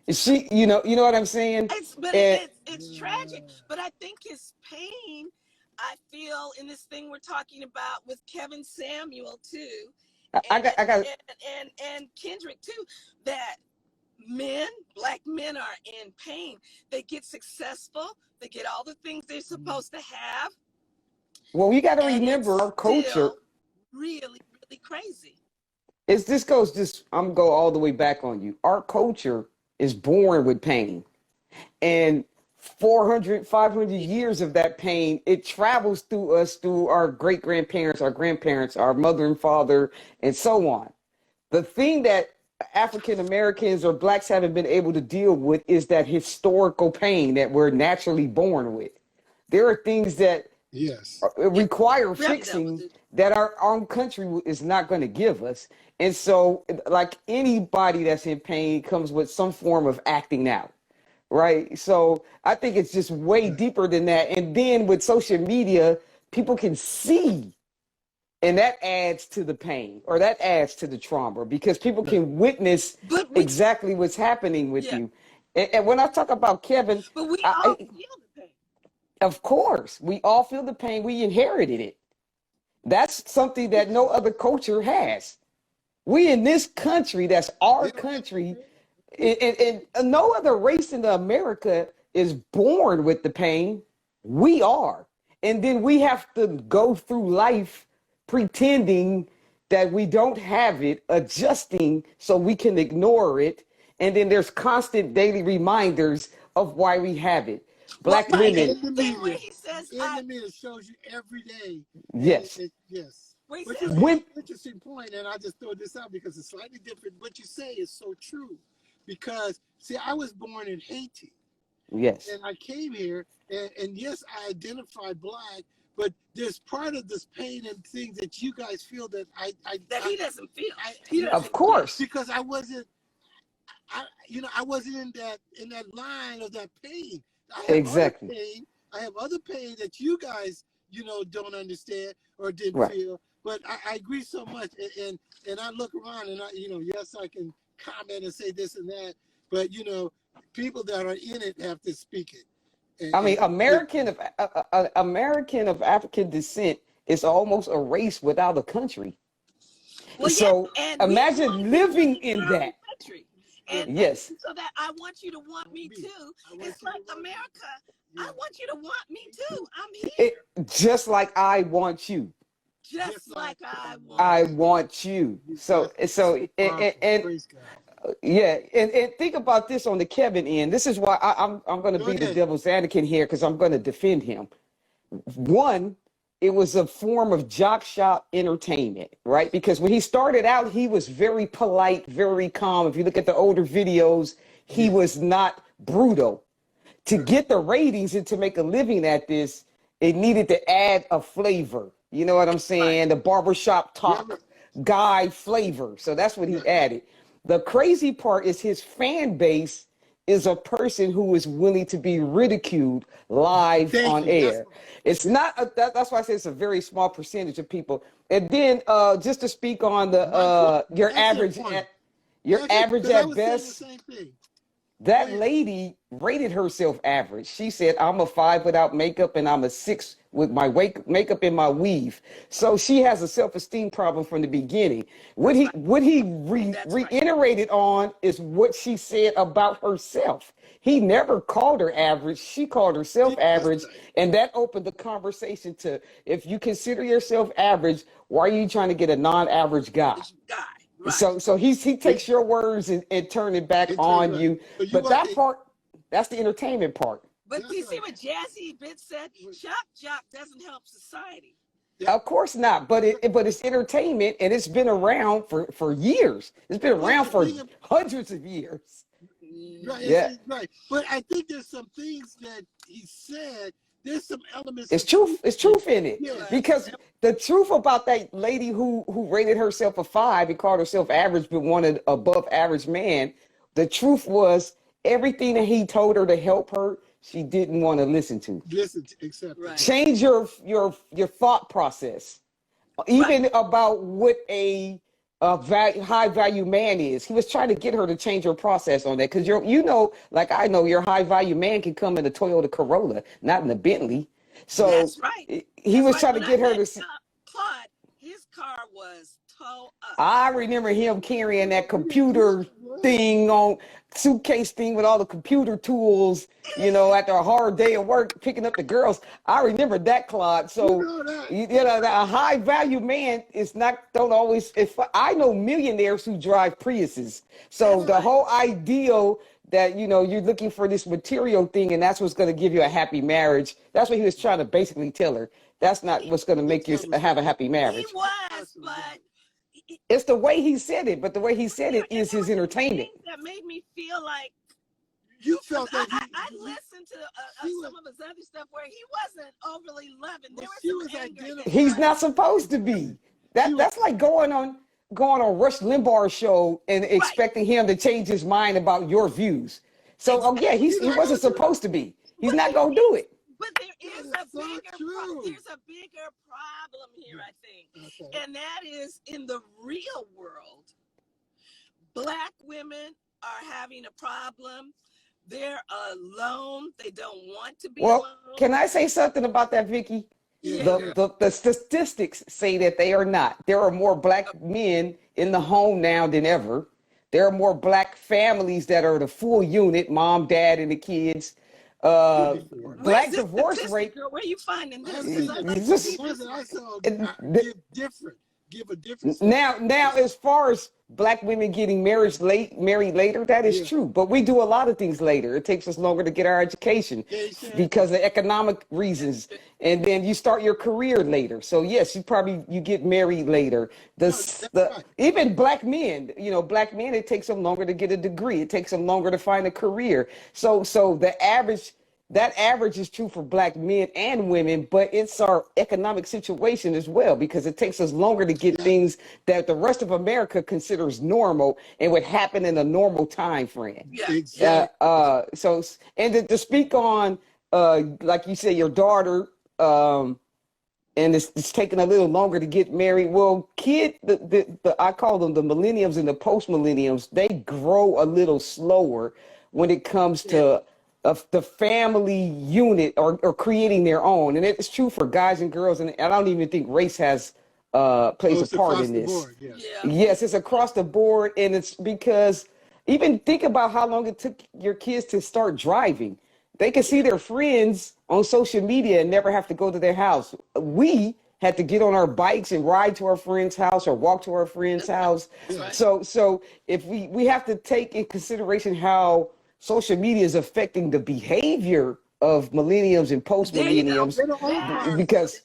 She, you know what I'm saying?
It's tragic, but I think his pain, I feel in this thing we're talking about with Kevin Samuel too. And Kendrick too, that black men are in pain. They get successful. They get all the things they're supposed to have.
Well, you got to
And
remember
it's
our culture.
still really, really crazy.
I'm gonna go all the way back on you. Our culture is born with pain. And 400, 500 years of that pain, it travels through us, through our great grandparents, our grandparents, our mother and father, and so on. The thing that African Americans or blacks haven't been able to deal with is that historical pain that we're naturally born with. There are things that
Yes.
require fixing that our own country is not going to give us. And so, like anybody that's in pain comes with some form of acting out. Right. So I think it's just way deeper than that. And then with social media, people can see, and that adds to the pain, or that adds to the trauma, because people can witness exactly what's happening with you. And when I talk about Kevin,
but we all feel the pain.
Of course, we all feel the pain. We inherited it. That's something that no other culture has. We in this country, that's our country. And no other race in America is born with the pain. We are. And then we have to go through life pretending that we don't have it, adjusting so we can ignore it. And then there's constant daily reminders of why we have it. Black women.
In the media shows you every day.
Yes.
Yes.
Which
is an interesting point, and I just throw this out because it's slightly different. What you say is so true. Because, see, I was born in Haiti.
Yes.
And I came here, and yes, I identify black, but there's part of this pain and things that you guys feel that
he doesn't feel.
Of course.
Because I wasn't in that line of that pain. I have
exactly.
Other pain. I have other pain that you guys, don't understand or didn't feel. But I agree so much, and I look around, and yes, I can comment and say this and that, but people that are in it have to speak it.
I mean, American of African descent is almost a race without a country.
Well,
so imagine living in that.
Country. And so that I want you to want me too. It's like America. I want you to want me too. I'm here.
Just like I want you.
Just like
I want you. So and think about this on the Kevin end. This is why I'm going to be the devil's advocate here, because I'm going to defend him. One, it was a form of jock shop entertainment, right? Because when he started out, he was very polite, very calm. If you look at the older videos, he was not brutal. To get the ratings and to make a living at this, it needed to add a flavor. You know what I'm saying? The barbershop talk guy flavor. So that's what he added. The crazy part is his fan base is a person who is willing to be ridiculed live on air. It's not, that's why I say it's a very small percentage of people. And then just to speak on the your average at best, that lady rated herself average. She said, I'm a 5 without makeup and I'm a 6 with my makeup and my weave. So she has a self-esteem problem from the beginning. What he reiterated on is what she said about herself. He never called her average. She called herself average. And that opened the conversation to, if you consider yourself average, why are you trying to get a non-average guy? Right. So he takes your words and turn it back on you. But that part, that's the entertainment part.
But do you see what Jazzy Bitch said? Shock jock doesn't help society.
Of course not. But it's entertainment, and it's been around for years. It's been around for hundreds of years.
Right. Right. But I think there's some things that he said. There's some elements.
It's truth in it. Yeah. Because the truth about that lady who rated herself a 5 and called herself average but wanted above average man, the truth was everything that he told her to help her, she didn't want to listen to.
Accept. Right.
Change your thought process. Even about what a high value man is. He was trying to get her to change her process on that, because like I know, your high value man can come in a Toyota Corolla, not in a Bentley. So
that's right.
He was trying to get her to.
Claude, his car was towed up.
I remember him carrying that computer thing on suitcase thing with all the computer tools, after a hard day of work, picking up the girls. I remember that, Claude. So, a high value man is don't always, if I know millionaires who drive Priuses. So the whole ideal that, you're looking for this material thing and that's what's going to give you a happy marriage. That's what he was trying to basically tell her. That's not what's going to make you have a happy marriage.
He was, but
it's the way he said it, but the way he said it is his entertainment.
That made me feel like
you felt that.
I listened to some of his other stuff where he wasn't overly loving. There was some anger.
He's not supposed to be. That's like going on Rush Limbaugh's show and expecting him to change his mind about your views. So he wasn't supposed to be. He's not gonna do it.
But there's a bigger problem here, I think. And that is in the real world. Black women are having a problem. They're alone. They don't want to be alone.
Can I say something about that, Vicki? Yeah. The statistics say that they are not. There are more black men in the home now than ever. There are more black families that are the full unit, mom, dad, and the kids. Black divorce rate.
Where are you finding this?
Give a different.
Now, as far as black women getting married later, that is true. But we do a lot of things later. It takes us longer to get our education because of economic reasons. And then you start your career later. So yes, you get married later. Even black men, it takes them longer to get a degree. It takes them longer to find a career. So that average is true for black men and women, but it's our economic situation as well, because it takes us longer to get things that the rest of America considers normal and would happen in a normal time frame.
Yeah, exactly.
To speak on, like you said, your daughter, and it's taking a little longer to get married. Well, I call them the millenniums and the post-millenniums, they grow a little slower when it comes to the family unit or creating their own. And it's true for guys and girls. And I don't even think race plays a part in this. Yes, it's across the board. And it's because even think about how long it took your kids to start driving. They can see their friends on social media and never have to go to their house. We had to get on our bikes and ride to our friend's house or walk to our friend's house. Right. So if we have to take in consideration how social media is affecting the behavior of millennials and post-millennials, because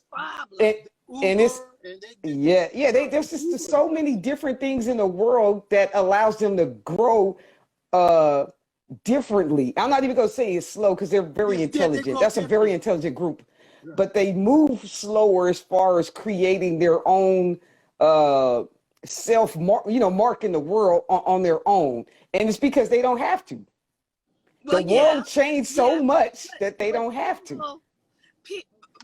there's just so many different things in the world that allows them to grow differently. I'm not even going to say it's slow because they're very intelligent. That's a very intelligent group, but they move slower as far as creating their own mark in the world on their own, and it's because they don't have to. The world changed so much that they don't have to.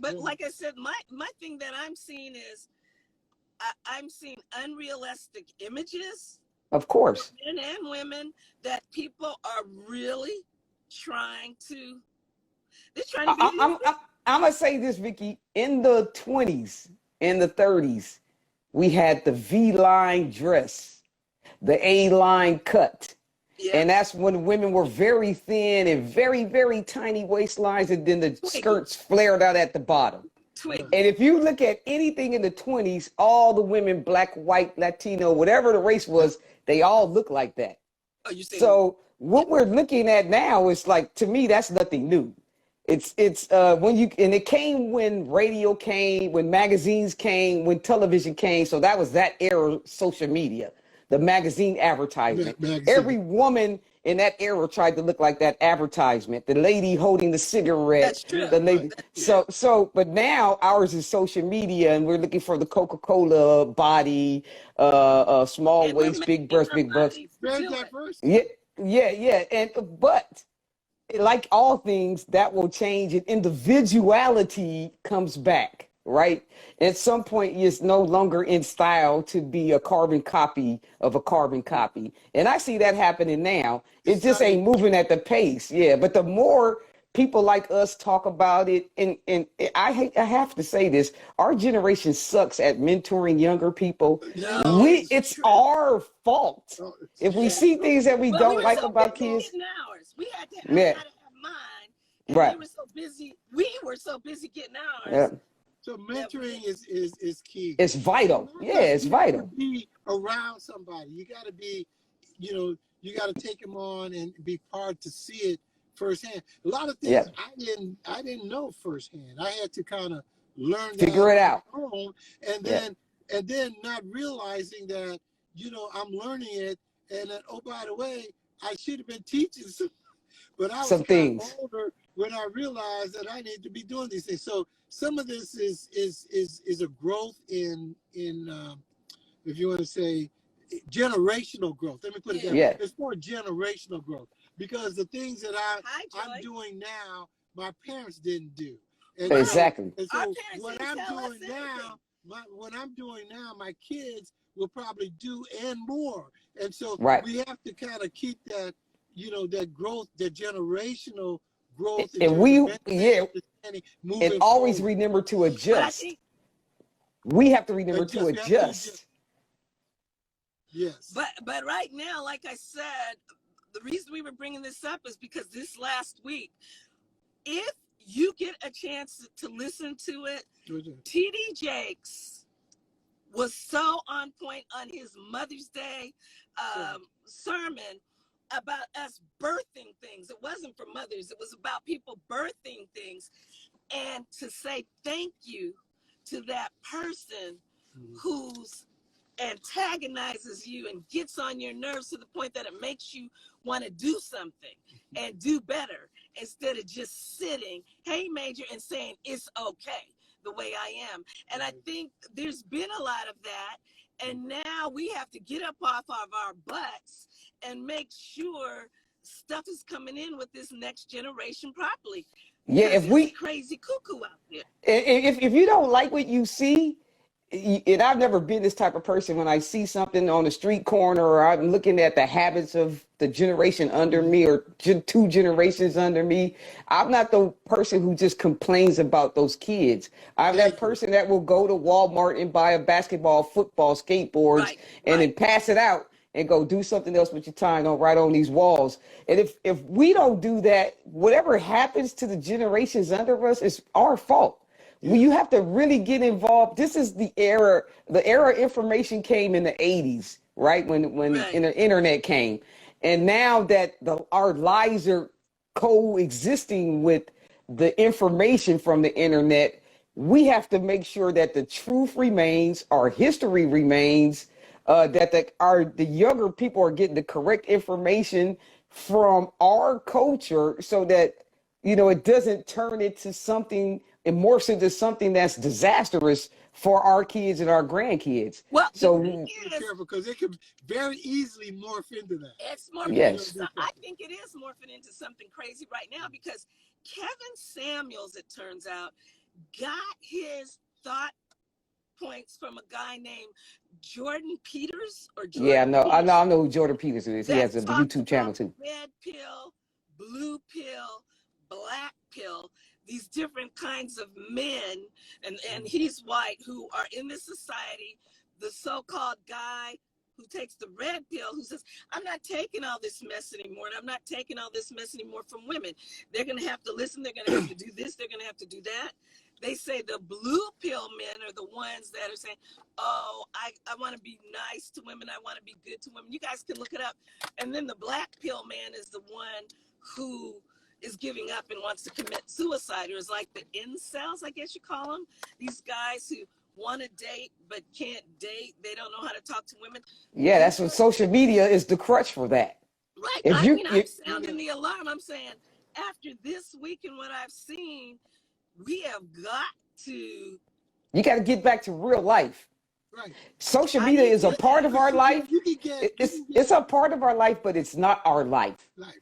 But like I said, my thing that I'm seeing is I'm seeing unrealistic images.
Of course.
Men and women that people are really trying to. They're trying to be.
I'm gonna say this, Vicki. In the 20s, in the 30s, we had the V-line dress, the A-line cut. Yeah. And that's when women were very thin and very, very tiny waistlines, and then the skirts flared out at the bottom. And if you look at anything in the 20s, all the women, black, white, Latino, whatever the race was, they all look like that. So what we're looking at now is like, to me, that's nothing new. It's it came when radio came, when magazines came, when television came. So that was that era of social media. The magazine advertisement. Every woman in that era tried to look like that advertisement. The lady holding the cigarette.
That's true.
The lady. But now ours is social media, and we're looking for the Coca-Cola body, small waist, big breast, big butts. Yeah. But like all things, that will change, and individuality comes back. Right? At some point, it's no longer in style to be a carbon copy of a carbon copy. And I see that happening now. It just ain't moving at the pace. Yeah. But the more people like us talk about it, and I have to say this: our generation sucks at mentoring younger people.
No, it's
It's
true.
our fault
Oh,
if we
yeah.
see things that we
Well, we
don't
were
like
so
about
busy
kids.
getting ours. I
Yeah,
had to have mine, and they
right.
were so busy. We were so busy getting
Yeah,
ours
So
that we
mentoring
didn't.
is key.
it's
And
vital.
not
Yeah,
just
it's
you have to
vital.
be around somebody. You got to be, you know, you got to take them on and be part to see it firsthand. A lot of
Yeah,
things I didn't know firsthand. I had to kind of learn that
figure it
on
out.
my own, and
Yeah,
then not realizing that I'm learning it, and then oh, by the way, I should have been teaching some, but I was
some
kind of
things.
older when I realized that I need to be doing these things. So some of this is a growth in if you want to say generational growth. Let me put it that way.
Yeah,
It's more generational growth because the things that
Hi,
I'm
Joy.
doing now, my parents didn't do, and
Right.
so
exactly.
and
Our
so
parents
what
didn't
I'm
tell us
doing
anything.
now, what I'm doing now, my kids will probably do and more. And so
Right.
we have to kind of keep that, that growth, that generational growth in
And
terms of
we,
mentoring
yeah,
and understanding
and
moving
always
forward.
remember to
But I
adjust.
think,
We have to remember to
Adjust. We have to adjust.
adjust.
Yes.
but right now, like I said, the reason we were bringing this up is because this last week, if you get a chance to listen to it, TD Jakes was so on point on his Mother's Day sermon about us birthing things. It wasn't for mothers, it was about people birthing things. And to say thank you to that person who's antagonizes you and gets on your nerves to the point that it makes you want to do something and do better instead of just sitting, hey, Major, and saying it's okay the way I am. And I think there's been a lot of that. And now we have to get up off of our butts and make sure stuff is coming in with this next generation properly.
Yeah,
Because
if
it's
we,
crazy cuckoo out there.
if you don't like what you see, and I've never been this type of person, when I see something on the street corner or I'm looking at the habits of the generation under me or two generations under me, I'm not the person who just complains about those kids. I'm that
Thank you.
person that will go to Walmart and buy a basketball, football, skateboards, and then pass it out and go do something else with your time on right on these walls. And if we don't do that, whatever happens to the generations under us is our fault. Well, you have to really get involved. This is the era. The era information came in the 80s, right? When the internet came. And now that our lives are coexisting with the information from the internet, we have to make sure that the truth remains, our history remains, that the younger people are getting the correct information from our culture so that it doesn't turn into something, it morphs into something that's disastrous for our kids and our grandkids.
Well,
So
the thing
Be
is,
careful because it can very easily morph into that.
it's morphing into
yes,
I think it is morphing into something crazy right now because Kevin Samuels, it turns out, got his thought points from a guy named Jordan Peters or
yeah,
Jordan
I
Peterson
know who Jordan Peterson is. He
that
has a
talks
YouTube channel
about
too.
red pill, blue pill, black pill, these different kinds of men, and he's white, who are in this society, the so-called guy who takes the red pill, who says, I'm not taking all this mess anymore, and I'm not taking all this mess anymore from women. They're going to have to listen. They're going to have to do this. They're going to have to do that. They say the blue pill men are the ones that are saying, oh, I want to be nice to women. I want to be good to women. You guys can look it up. And then the black pill man is the one who is giving up and wants to commit suicide, or is like the incels, I guess you call them. These guys who want to date but can't date. They don't know how to talk to women.
Yeah, that's what social media is, the crutch for that.
Right.
If
I
you,
mean, I'm sounding the alarm. I'm saying after this week and what I've seen, we have got to.
you got to get back to real life.
Right.
Social media is a part of our life.
You can get
It's a part of our life, but it's not our life.
life.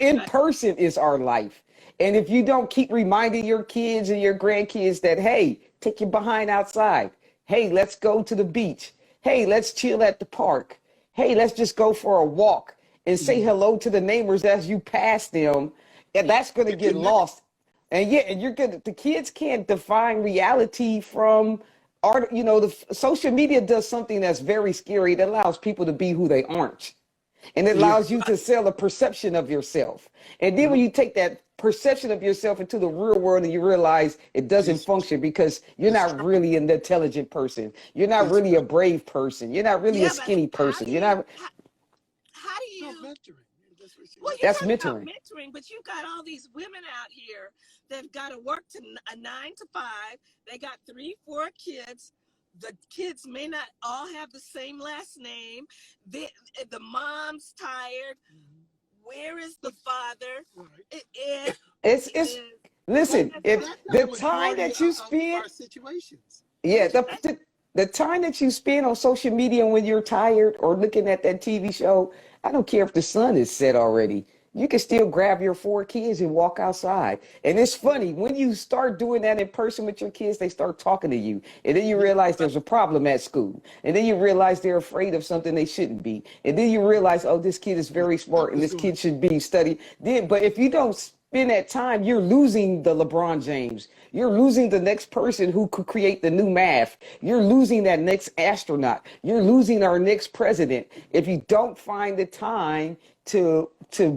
In person is our life. And if you don't keep reminding your kids and your grandkids that, hey, take your behind outside. Hey, let's go to the beach. Hey, let's chill at the park. Hey, let's just go for a walk and say hello to the neighbors as you pass them. and that's going to get lost. And yeah, and the kids can't define reality from art. You know, the social media does something that's very scary. It allows people to be who they aren't. And it allows you to sell a perception of yourself. And then when you take that perception of yourself into the real world and you realize it doesn't function because you're not really an intelligent person. You're not really a brave person. You're not really a skinny person. You're not.
How do you?
Well,
you're
that's
talking
mentoring.
about mentoring, but you've got all these women out here that got to work to a 9 to 5. They got 3, 4 kids. The kids may not all have the same last name. The mom's tired. Where is the father?
It's listen, if the time that you spend, yeah, the time that you spend on social media when you're tired or looking at that TV show, I don't care if the sun is set already. You can still grab your 4 kids and walk outside. And it's funny, when you start doing that in person with your kids, they start talking to you. And then you realize there's a problem at school. And then you realize they're afraid of something they shouldn't be. And then you realize, oh, this kid is very smart and this kid should be studying. But if you don't spend that time, you're losing the LeBron James. You're losing the next person who could create the new math. You're losing that next astronaut. You're losing our next president. If you don't find the time to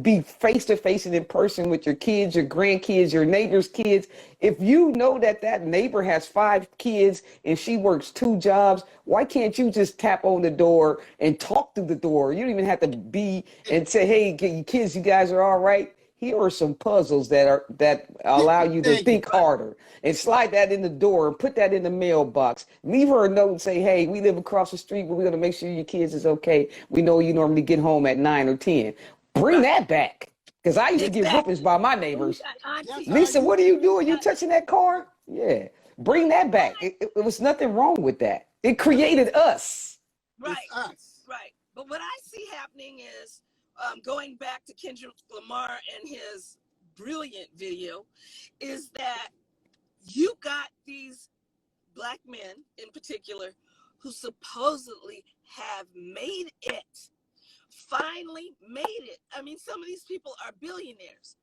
be face-to-face and in person with your kids, your grandkids, your neighbor's kids. If you know that neighbor has 5 kids and she works 2 jobs, why can't you just tap on the door and talk through the door? You don't even have to be and say, hey, kids, you guys are all right? Here are some puzzles that allow you to think harder, and slide that in the door and put that in the mailbox. Leave her a note and say, hey, we live across the street, but we're going to make sure your kids is okay. We know you normally get home at 9 or 10. Bring that back. Because I used to get whoopings by my neighbors. Lisa, what are you doing? You touching that car? Yeah. Bring that back. It was nothing wrong with that. It created us.
Right. Right. But what I see happening is, going back to Kendrick Lamar and his brilliant video, is that you got these Black men in particular who supposedly have made it, finally made it. I mean, some of these people are billionaires,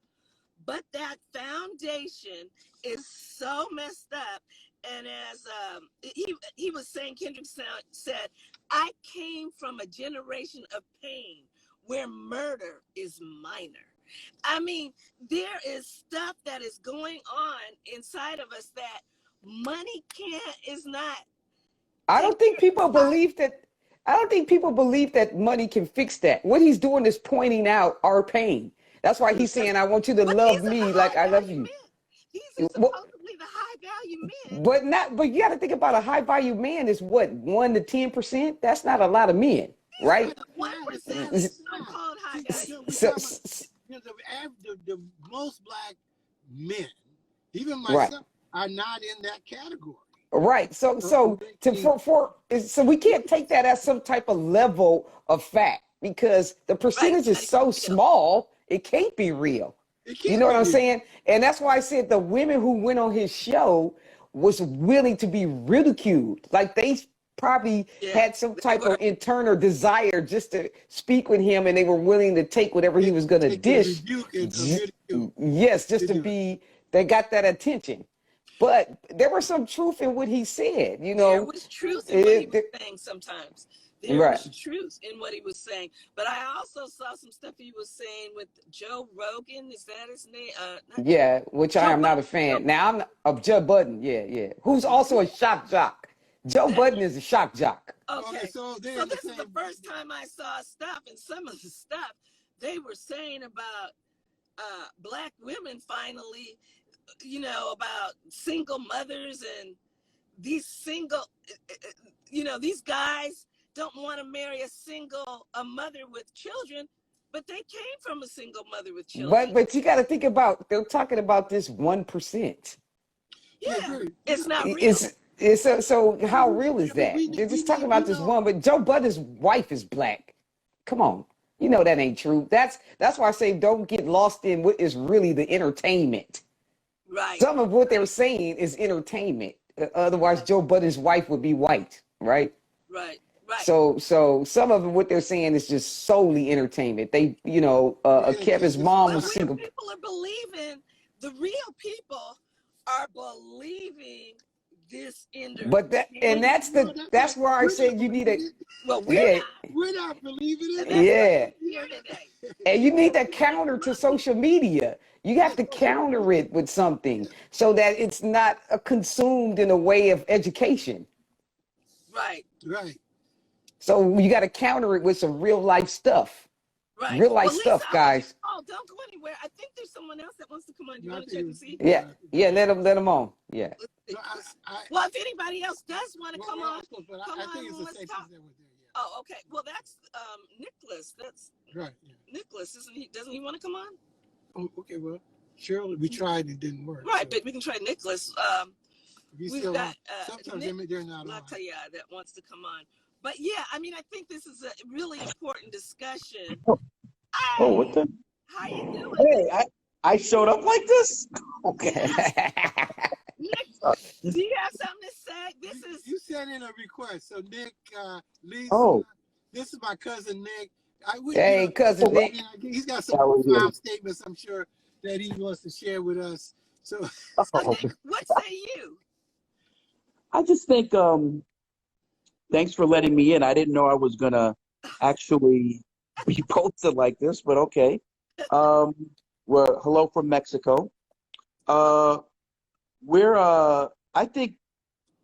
but that foundation is so messed up. And as he was saying, Kendrick said, I came from a generation of pain where murder is minor. I mean, there is stuff that is going on inside of us that money is not.
I don't think people believe that. I don't think people believe that money can fix that. What he's doing is pointing out our pain. That's why he's saying, I want you to love me like I love you.
Men. These are supposedly the high value men.
But you got to think about a high value man is what, 1 to 10%? That's not a lot of men. Right?
1% is so-called high value.
The most Black men, even myself, are not in that category.
Right. So we can't take that as some type of level of fact because the percentage is so small, it can't be real. You know what I'm saying? And that's why I said the women who went on his show was willing to be ridiculed. Like they probably had some type of internal desire just to speak with him, and they were willing to take whatever he was going to dish. Yes, just to be, they got that attention. But there was some truth in what he said, you know.
There was truth in what he was saying sometimes. There was truth in what he was saying. But I also saw some stuff he was saying with Joe Rogan. Is that his name?
Yeah, which I am not a fan. Now, I'm of Joe Budden, yeah. Who's also a shock jock. Joe Budden is a shock jock.
Okay, so this is the first time I saw stuff, and some of the stuff they were saying about Black women finally, you know, about single mothers and these these guys don't want to marry a mother with children, but they came from a single mother with children.
But you got to think about, they're talking about this 1%.
Yeah, it's not real.
So how real is that? They're just talking about this one, but Joe Budden's wife is Black. Come on. You know that ain't true. That's why I say don't get lost in what is really the entertainment.
Right.
Some of what they're saying is entertainment. Otherwise, Joe Budden's wife would be white, right?
Right. Right.
So some of them, what they're saying is just solely entertainment. They, Kevin's mom
But
was
real
single.
people are believing, the real people are believing this
But
entertainment.
No, that's
that's
not.
where I
We're not
said you need a,
believing it.
Well, we're
yeah,
not.
We're not believing
And
it.
that's why
yeah.
we're here today.
And you need that
We have
counter to
money.
social media. You have
Yes,
to
social
counter
media.
it with something
Yeah,
so that it's not consumed in a way of education.
Right.
right.
So you got to counter it with some real life stuff.
Right.
Real life
Well, Lisa,
stuff,
I want you to
guys.
call. Don't go anywhere. I think there's someone else that wants to come on. Do you
No, I
want to
think
check
it
and
was.
see?
Yeah,
Yeah,
I think
yeah.
that was.
Let them on. Yeah.
Let's
No,
see.
I
Well, if anybody else does want to
well,
come
well,
on,
of course, but
come
I think
on
it's
and
a
let's
safe
talk.
that was there.
Oh, okay. Well, that's Nicholas. That's
Yeah. Right. Yeah.
Nicholas, isn't he? Doesn't he want to come on?
Oh, okay. Well, surely we tried. It didn't work.
Right,
So
but we can try Nicholas.
if you
We've
still
got
on, sometimes
Nick
they're not on.
Lataillade that wants to come on. But yeah, I mean, I think this is a really important discussion.
Oh, oh, what
Hey,
the?
how you doing,
Hey, I showed up like this? Okay.
Nick? Nick,
Uh,
do you have something to say? This
You,
is
you sent in a request. So Nick, Lisa,
oh,
this is my cousin Nick. I would,
Hey, cousin
oh,
Nick.
he's got some
how are
profound
you?
statements. I'm sure that he wants to share with us. So
so.
Oh,
Nick, what say you?
I just think, thanks for letting me in. I didn't know I was gonna actually be posted like this, but okay. Um, well, hello from Mexico. Uh, I think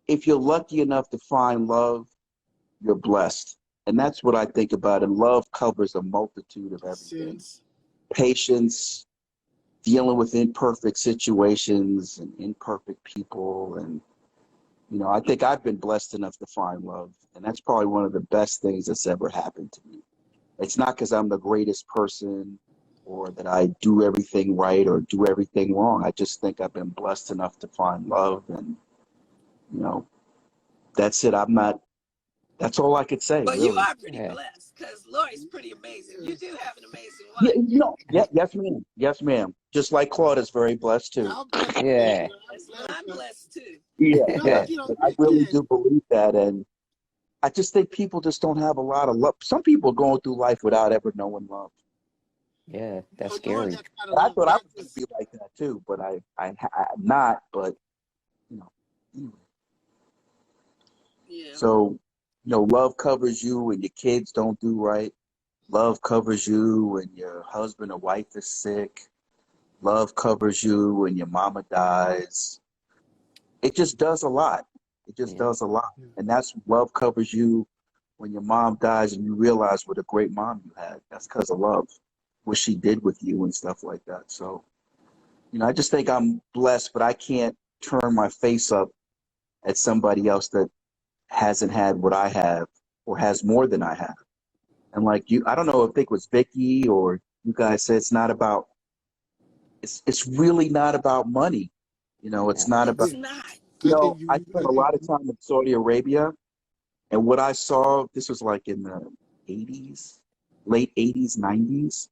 if you're lucky enough to find love, you're blessed. And that's what I think about. And love covers a multitude of everything.
since
Patience, dealing with imperfect situations and imperfect people. And, I think I've been blessed enough to find love. And that's probably one of the best things that's ever happened to me. It's not because I'm the greatest person or that I do everything right or do everything wrong. I just think I've been blessed enough to find love. And, you know, that's it. That's all I could say,
Well, you
really.
are pretty
Yeah.
blessed because Lori's pretty amazing. You do have an amazing
Yeah,
wife.
no. Yeah, yes, ma'am. Yes, ma'am. Just like Claude is very blessed, too.
I'm blessed.
Yeah.
Yes, well, I'm blessed too.
Yeah,
No,
yeah.
but
I really
again,
do believe that. And I just think people just don't have a lot of love. Some people are going through life without ever knowing love.
Yeah, that's
knowing
scary.
that kind of
And I
love,
thought I
not
was going to
just
be like that, too, but I'm not. But, anyway.
Yeah.
So, love covers you when your kids don't do right. Love covers you when your husband or wife is sick. Love covers you when your mama dies. It just does a lot. It just
Yeah.
does a lot.
yeah.
And that's love covers you when your mom dies and you realize what a great mom you had. That's because of love, what she did with you and stuff like that. So, I just think I'm blessed, but I can't turn my face up at somebody else that hasn't had what I have or has more than I have. And like you, I don't know if it was Vicki or you guys said it's really not about money. It's
Yeah.
not
I
about,
It's
think
not.
I spent a lot of time in Saudi Arabia, and what I saw, this was like in the 80s, late 80s, 90s.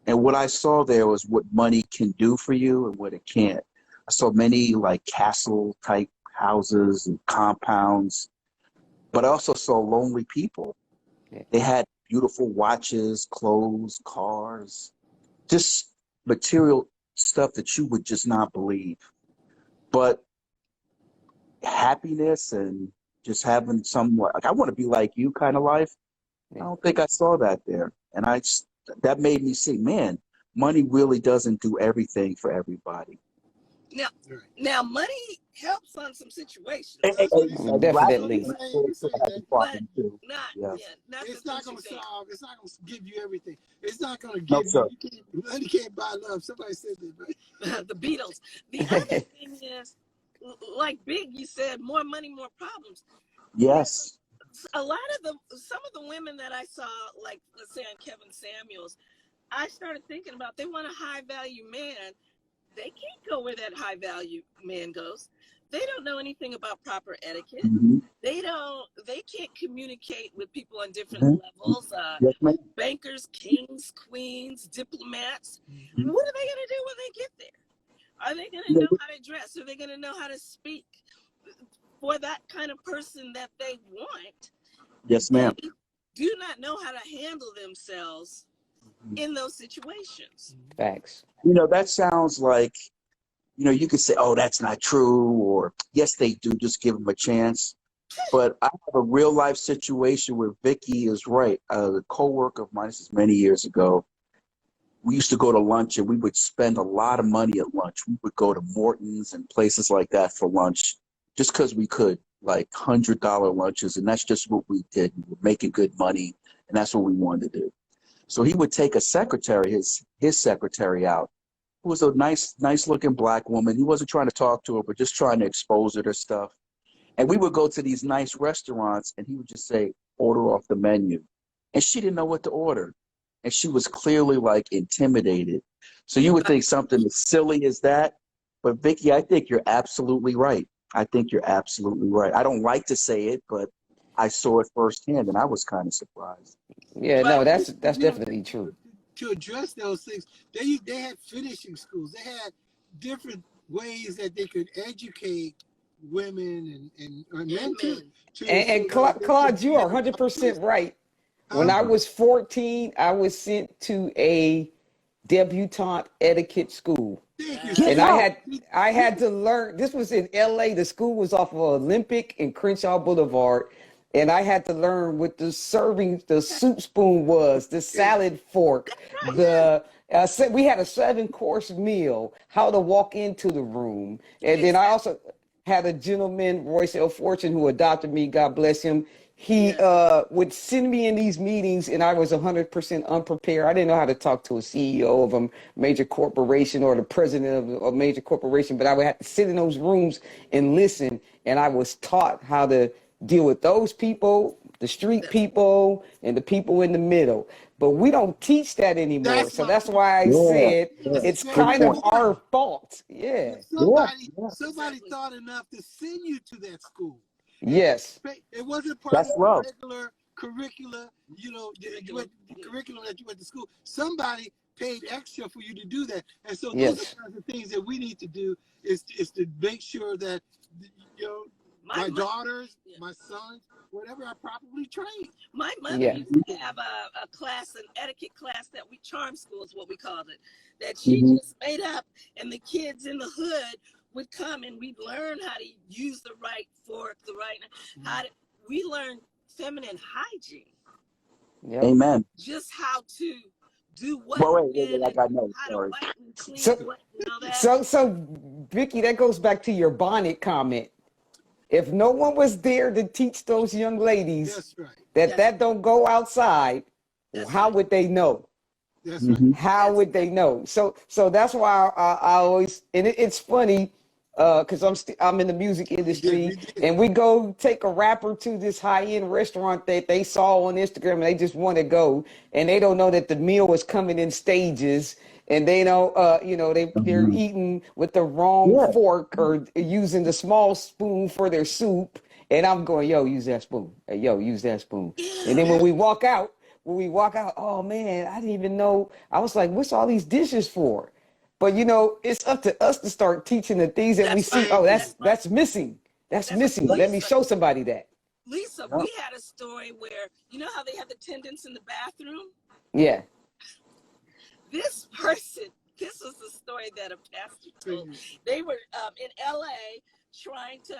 And what I saw there was what money can do for you and what it can't. I saw many like castle type houses and compounds, but I also saw lonely people.
Yeah.
They had beautiful watches, clothes, cars, just material stuff that you would just not believe. But happiness and just having somewhat like I want to be like you kind of life. I
Yeah.
don't think I saw that there, and that made me see, man, money really doesn't do everything for everybody.
Now,
right.
now money helps on some situations,
Hey, hey,
That's what
hey,
he's saying. That's what
exactly.
he's
Definitely.
That's
saying.
very
He's
true.
saying
I had
that
to talk
but
him too.
not
Yeah.
not the
it's not
things you
going to
think.
solve. It's not going to give you everything. It's not going to
No,
give you.
sir.
You can't. Money can't buy love. Somebody said that, right?
The Beatles. The other thing is, like Big, you said, more money, more problems.
Yes.
A lot of some of the women that I saw, like let's say on Kevin Samuels, I started thinking about they want a high value man. They can't go where that high value man goes. They don't know anything about proper etiquette.
Mm-hmm.
They can't communicate with people on different
Mm-hmm.
levels.
Yes, ma'am.
Bankers, kings, queens, diplomats.
Mm-hmm.
What are they going to do when they get there? Are they going to
Yeah,
know how to dress? Are they going to know how to speak for that kind of person that they want?
Yes,
They
ma'am.
do not know how to handle themselves in those situations.
Facts.
You know, that sounds like, you know, you could say, oh, that's not true, or yes, they do, just give them a chance. But I have a real life situation where Vicki is right. A coworker of mine, this is many years ago, we used to go to lunch and we would spend a lot of money at lunch. We would go to Morton's and places like that for lunch just because we could, like $100 lunches. And that's just what we did. We were making good money and that's what we wanted to do. So he would take a secretary, his secretary out, who was a nice looking black woman. He wasn't trying to talk to her, but just trying to expose her to stuff. And we would go to these nice restaurants and he would just say, order off the menu. And she didn't know what to order. And she was clearly like intimidated. So you would think something as silly as that. But Vicki, I think you're absolutely right. I think you're absolutely right. I don't like to say it, but I saw it firsthand and I was kind of surprised.
Yeah,
But
no, that's
You know,
definitely true.
to address those things, they had finishing schools. They had different ways that they could educate women and men to
And
so that they could
Claude, you are
better
100%
uplift.
right. When
Huh?
I was 14, I was sent to a debutante etiquette school.
Thank you.
Get
And
See,
I
out.
had I had to learn. This was in LA. The school was off of Olympic and Crenshaw Boulevard, and I had to learn what the soup spoon was, the salad fork, the we had a 7-course meal, how to walk into the room, and then I also had a gentleman, Royce L. Fortune, who adopted me. God bless him. He would send me in these meetings, and I was 100% unprepared. I didn't know how to talk to a CEO of a major corporation or the president of a major corporation, but I would have to sit in those rooms and listen, and I was taught how to deal with those people, the street people, and the people in the middle. But we don't teach that anymore.
that's
So
my
that's
point.
why I
Yeah,
said
yeah.
That's
it's
Good
kind
exactly
of
point.
the point.
our fault. Yeah.
If
Yeah, yeah.
somebody thought enough to send you to that school,
Yes.
it wasn't part
That's
of the
love.
regular curricula, the curriculum that you went to school. Somebody paid extra for you to do that, and so those are
Yes.
kinds of things that we need to do. Is to make sure that you know my daughters, my sons, whatever, are properly trained.
My mother
Yeah.
used to have a class, an etiquette class that charm school is what we called it, that she
Mm-hmm.
just made up, and the kids in the hood would come and we'd learn how to use the right fork, the right, we learned feminine hygiene,
Yep.
Amen.
just how to do what
Well, wait,
when
I
and
got no.
how to
Sorry.
wipe and clean
So
what and all that.
so Vicky, that goes back to your bonnet comment. If no one was there to teach those young ladies
That's right.
that don't go outside, how would they know?
That's right.
Mm-hmm.
How would they know? So that's why I always, and it's funny because I'm in the music
We
industry,
did.
and we go take a rapper to this high-end restaurant that they saw on Instagram and they just want to go, and they don't know that the meal is coming in stages, and they don't they're
Mm-hmm.
eating with the wrong
Yeah.
fork or using the small spoon for their soup, and I'm going, yo, use that spoon. Hey, yo, use that spoon. And then
Yeah.
when we walk out, oh man, I didn't even know. I was like, what's all these dishes for? But it's up to us to start teaching the things that we
That's
see.
right.
Oh,
That's right.
that's missing. That's
That's right.
missing. Let me
Lisa,
show somebody that.
Lisa,
Yeah.
we had a story where you know how they have attendants in the bathroom.
Yeah.
This person, this was the story that a pastor told. They were in LA trying to,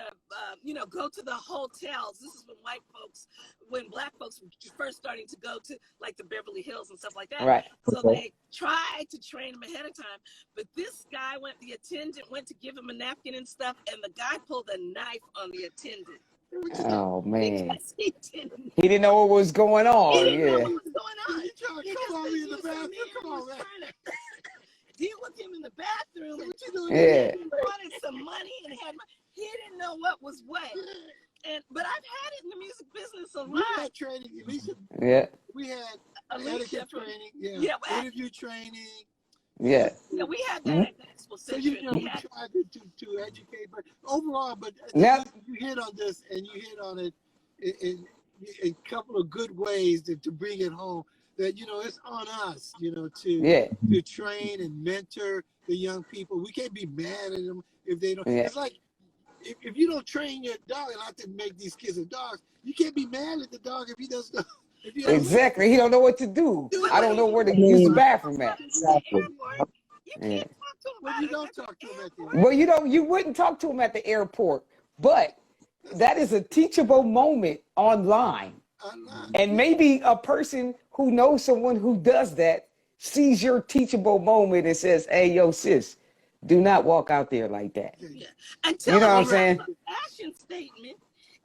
go to the hotels. This is when black folks were first starting to go to like the Beverly Hills and stuff like that.
Right.
So
Okay.
they tried to train him ahead of time. But this guy the attendant went to give him a napkin and stuff, and the guy pulled a knife on the attendant.
Oh man.
Because he didn't
He didn't know what was going
He
on.
didn't know
Yeah.
what was going on.
You trying to
He
come
just
on me in the
thinks some
bathroom?
man
Come on,
was
man.
trying to deal with him in the bathroom.
What you doing?
Yeah.
He wanted some money and he didn't know what was what. But I've had it in the music business a
We
lot.
had training, Alicia.
Yeah.
We had
Alicia
etiquette training. Yeah.
Yeah, well,
Interview training.
Yeah.
Yeah, we had that at Gospel
So
Centric.
we tried to educate, but overall,
Now
you hit on this, and you hit on it in a couple of good ways to bring it home. That it's on us,
yeah.
to train and mentor the young people. We can't be mad at them if they don't.
Yeah.
It's like if you don't train your dog, and I have to make these kids and dogs, you can't be mad at the dog if he doesn't. If you don't
Exactly. He don't know what to do. I don't know where to
I
use the
mean,
bathroom at.
exactly.
You
Yeah.
can't talk to him
Well,
about
you
it
don't
at
talk to him at the
Well, you wouldn't talk to him at the airport, but that is a teachable moment online.
I'm not.
And maybe a person who knows someone who does that sees your teachable moment and says, "Hey, yo, sis, do not walk out there like that."
Yeah. Until
You know what I'm
it's
saying?
a fashion statement.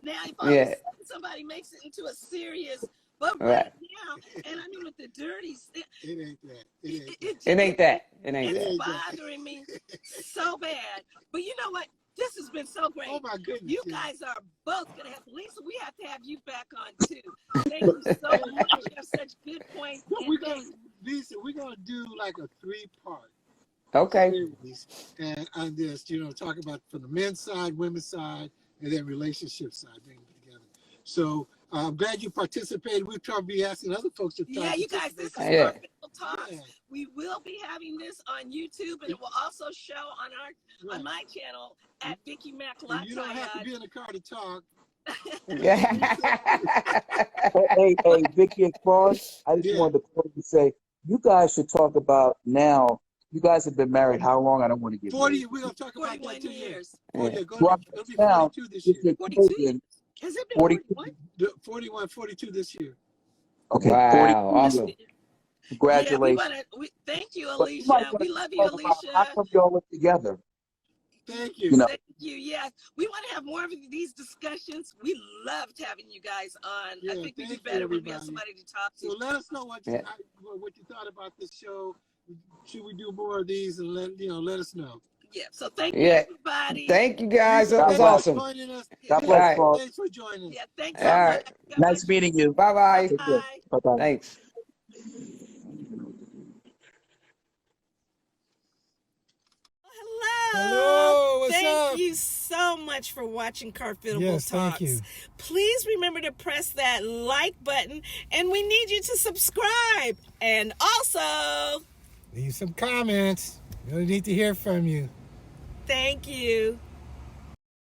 Now, if all of a
Yeah.
sudden somebody makes it into a serious, but
Right.
right now, and I mean with the dirty,
It ain't that. It ain't that.
It ain't that. It ain't
it's
that.
ain't that.
bothering me so bad. But you know what? This has been so great.
Oh my goodness.
You
yeah.
guys are both gonna have Lisa. We have to have you back on too. Thank you so much. You have such good points.
No,
and
we're gonna, Lisa, we're gonna do like a 3-part
Okay.
series, and on this, you know, talk about from the men's side, women's side, and then relationship side, bring them together. So I'm glad you participated. We'll probably be asking other folks to
Yeah, you guys, this is
Yeah.
Carfitable Talks.
Yeah.
We will be having this on YouTube, and it will also show on
Right.
on my channel at Vicki Mack
And you don't have to
Lataillade.
be in the car to talk.
Hey, Vicki and Claude, I just
Yeah.
wanted to close and say, you guys should talk about now. You guys have been married how long? I don't want to get
40,
married.
we're gonna talk about
41
that too.
years.
Oh
Yeah.
yeah,
Well,
it'll be
now,
42 this
with
year.
your
42
children,
Has it been
42.
41?
41, 42 this year.
Okay,
Wow.
42.
Awesome.
Yeah, we
Congratulations.
want to. Thank you,
But you might
Alicia.
want
We
to
love you,
talk about how
Alicia.
come y'all live together.
Thank
You
you.
know,
Thank you. Yeah, we want to have more of these discussions. We loved having you guys on.
Yeah,
I think we'd be
thank you,
better when we have
everybody.
somebody to talk
So
to.
let us know what
Yeah.
what you thought about this show. Should we do more of these, and let us know.
Yeah. So thank you,
Yeah.
everybody.
Thank you guys.
Lisa,
That
God
was
thanks
bless.
for
awesome.
joining us.
God
All
bless,
right.
Claude.
Thanks for joining us.
Yeah. Thanks
All
so
right.
much. God
Nice
bless you.
meeting you.
Bye bye.
Take care.
Bye.
Bye-bye.
Thanks.
Hello.
What's
Thank
up?
you so much for watching Carfitable
Yes,
Talks.
thank you.
Please remember to press that like button, and we need you to subscribe. And also,
Leave some comments. We need to hear from you.
thank you.